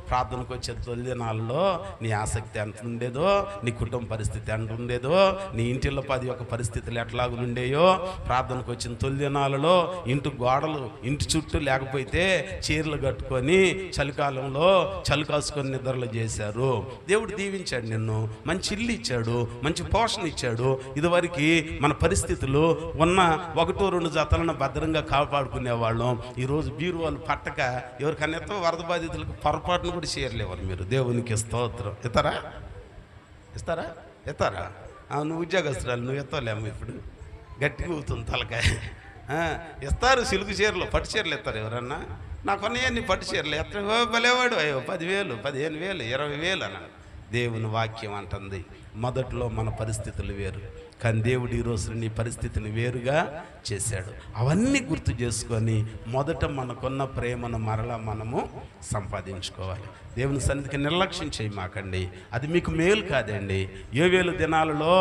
ప్రార్థనకు వచ్చే తొలి దినాల్లో నీ ఆసక్తి ఎంత ఉండేదో, నీ కుటుంబ పరిస్థితి ఎంత ఉండేదో, నీ ఇంటిలో 10 పరిస్థితులు ఎట్లాగుండేయో, ప్రార్థనకు వచ్చిన తొలి దినాలలో ఇంటి గోడలు, ఇంటి చుట్టూ లేకపోతే చీరలు కట్టుకొని చలికాలంలో చలి కాసుకొని నిద్రలు చేశారు. దేవుడు దీవించాడు నిన్ను, మంచి ఇల్లు ఇచ్చాడు, మంచి పోషణ ఇచ్చాడు. ఇదివరకు మన పరిస్థితులు ఉన్న 1-2 జతలను భద్రంగా కాపాడుకునేవాళ్ళం. ఈరోజు బీరువాళ్ళు పట్టక ఎవరికన్నా వరద బాధితులకు పొరపాటును కూడా చేయలేవారు. మీరు దేవునికి స్తోత్రం. ఇస్తారా? నువ్వు ఉద్యోగస్తురాలు, నువ్వు ఎత్తలేము. ఇప్పుడు గట్టిగా అవుతుంది తలకాయ. ఇస్తారు సిల్క్ చీరలు, పట్టు చీరలు ఇస్తారు ఎవరన్నా. నాకు అన్నీ పట్టు చీరలు ఎత్తారు. భలేవాడు, అయ్యో 10,000, 15,000, 20,000 అన్నాడు. దేవుని వాక్యం అంటుంది మొదట్లో మన పరిస్థితులు వేరు, కానీ దేవుడు ఈరోజు నీ పరిస్థితిని వేరుగా చేశాడు. అవన్నీ గుర్తు చేసుకొని మొదట మనకున్న ప్రేమను మరలా మనము సంపాదించుకోవాలి. దేవుని సన్నిధికి నిర్లక్ష్యం చేయమాకండి, అది మీకు మేలు కాదండి. 7,000 దినాలలో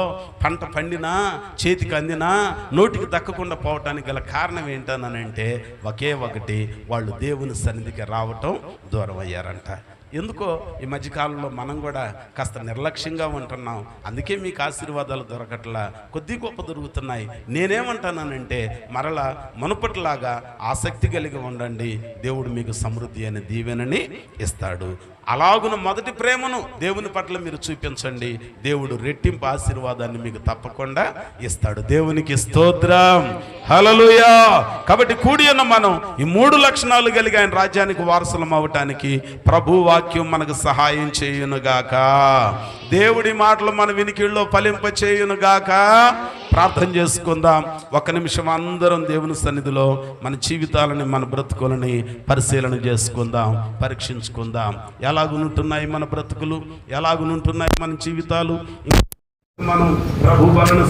పంట పండినా, చేతికి అందినా, నోటికి దక్కకుండా పోవటానికి గల కారణం ఏంటనంటే ఒకే ఒకటి, వాళ్ళు దేవుని సన్నిధికి రావటం దూరం అయ్యారంట. ఎందుకో ఈ మధ్యకాలంలో మనం కూడా కాస్త నిర్లక్ష్యంగా ఉంటున్నాం. అందుకే మీకు ఆశీర్వాదాలు దొరకట్లా, కొద్ది గొప్ప దొరుకుతున్నాయి. నేనేమంటానంటే మరలా మునుపటిలాగా ఆసక్తి కలిగి ఉండండి, దేవుడు మీకు సమృద్ధి అనే దీవెనని ఇస్తాడు. అలాగున మొదటి ప్రేమను దేవుని పట్ల మీరు చూపించండి, దేవుడు రెట్టింపు ఆశీర్వాదాన్ని మీకు తప్పకుండా ఇస్తాడు. దేవునికి స్తోత్రం, హల్లెలూయా. కాబట్టి కూడి ఉన్న మనం ఈ 3 లక్షణాలు కలిగి ఆయన రాజ్యానికి వారసులం అవటానికి ప్రభు వాక్యం మనకు సహాయం చేయునుగాక. దేవుడి మాటలు మన వినికిడిలో ఫలింప చేయునుగాక. ప్రార్థన చేసుకుందాం. 1 నిమిషం అందరం దేవుని సన్నిధిలో మన జీవితాలని, మన బ్రతుకులని పరిశీలన చేసుకుందాం, పరీక్షించుకుందాం. ఎలాగుంటున్నాయి మన బ్రతుకులు, ఎలాగుంటున్నాయి మన జీవితాలు. మనం ప్రభు వలన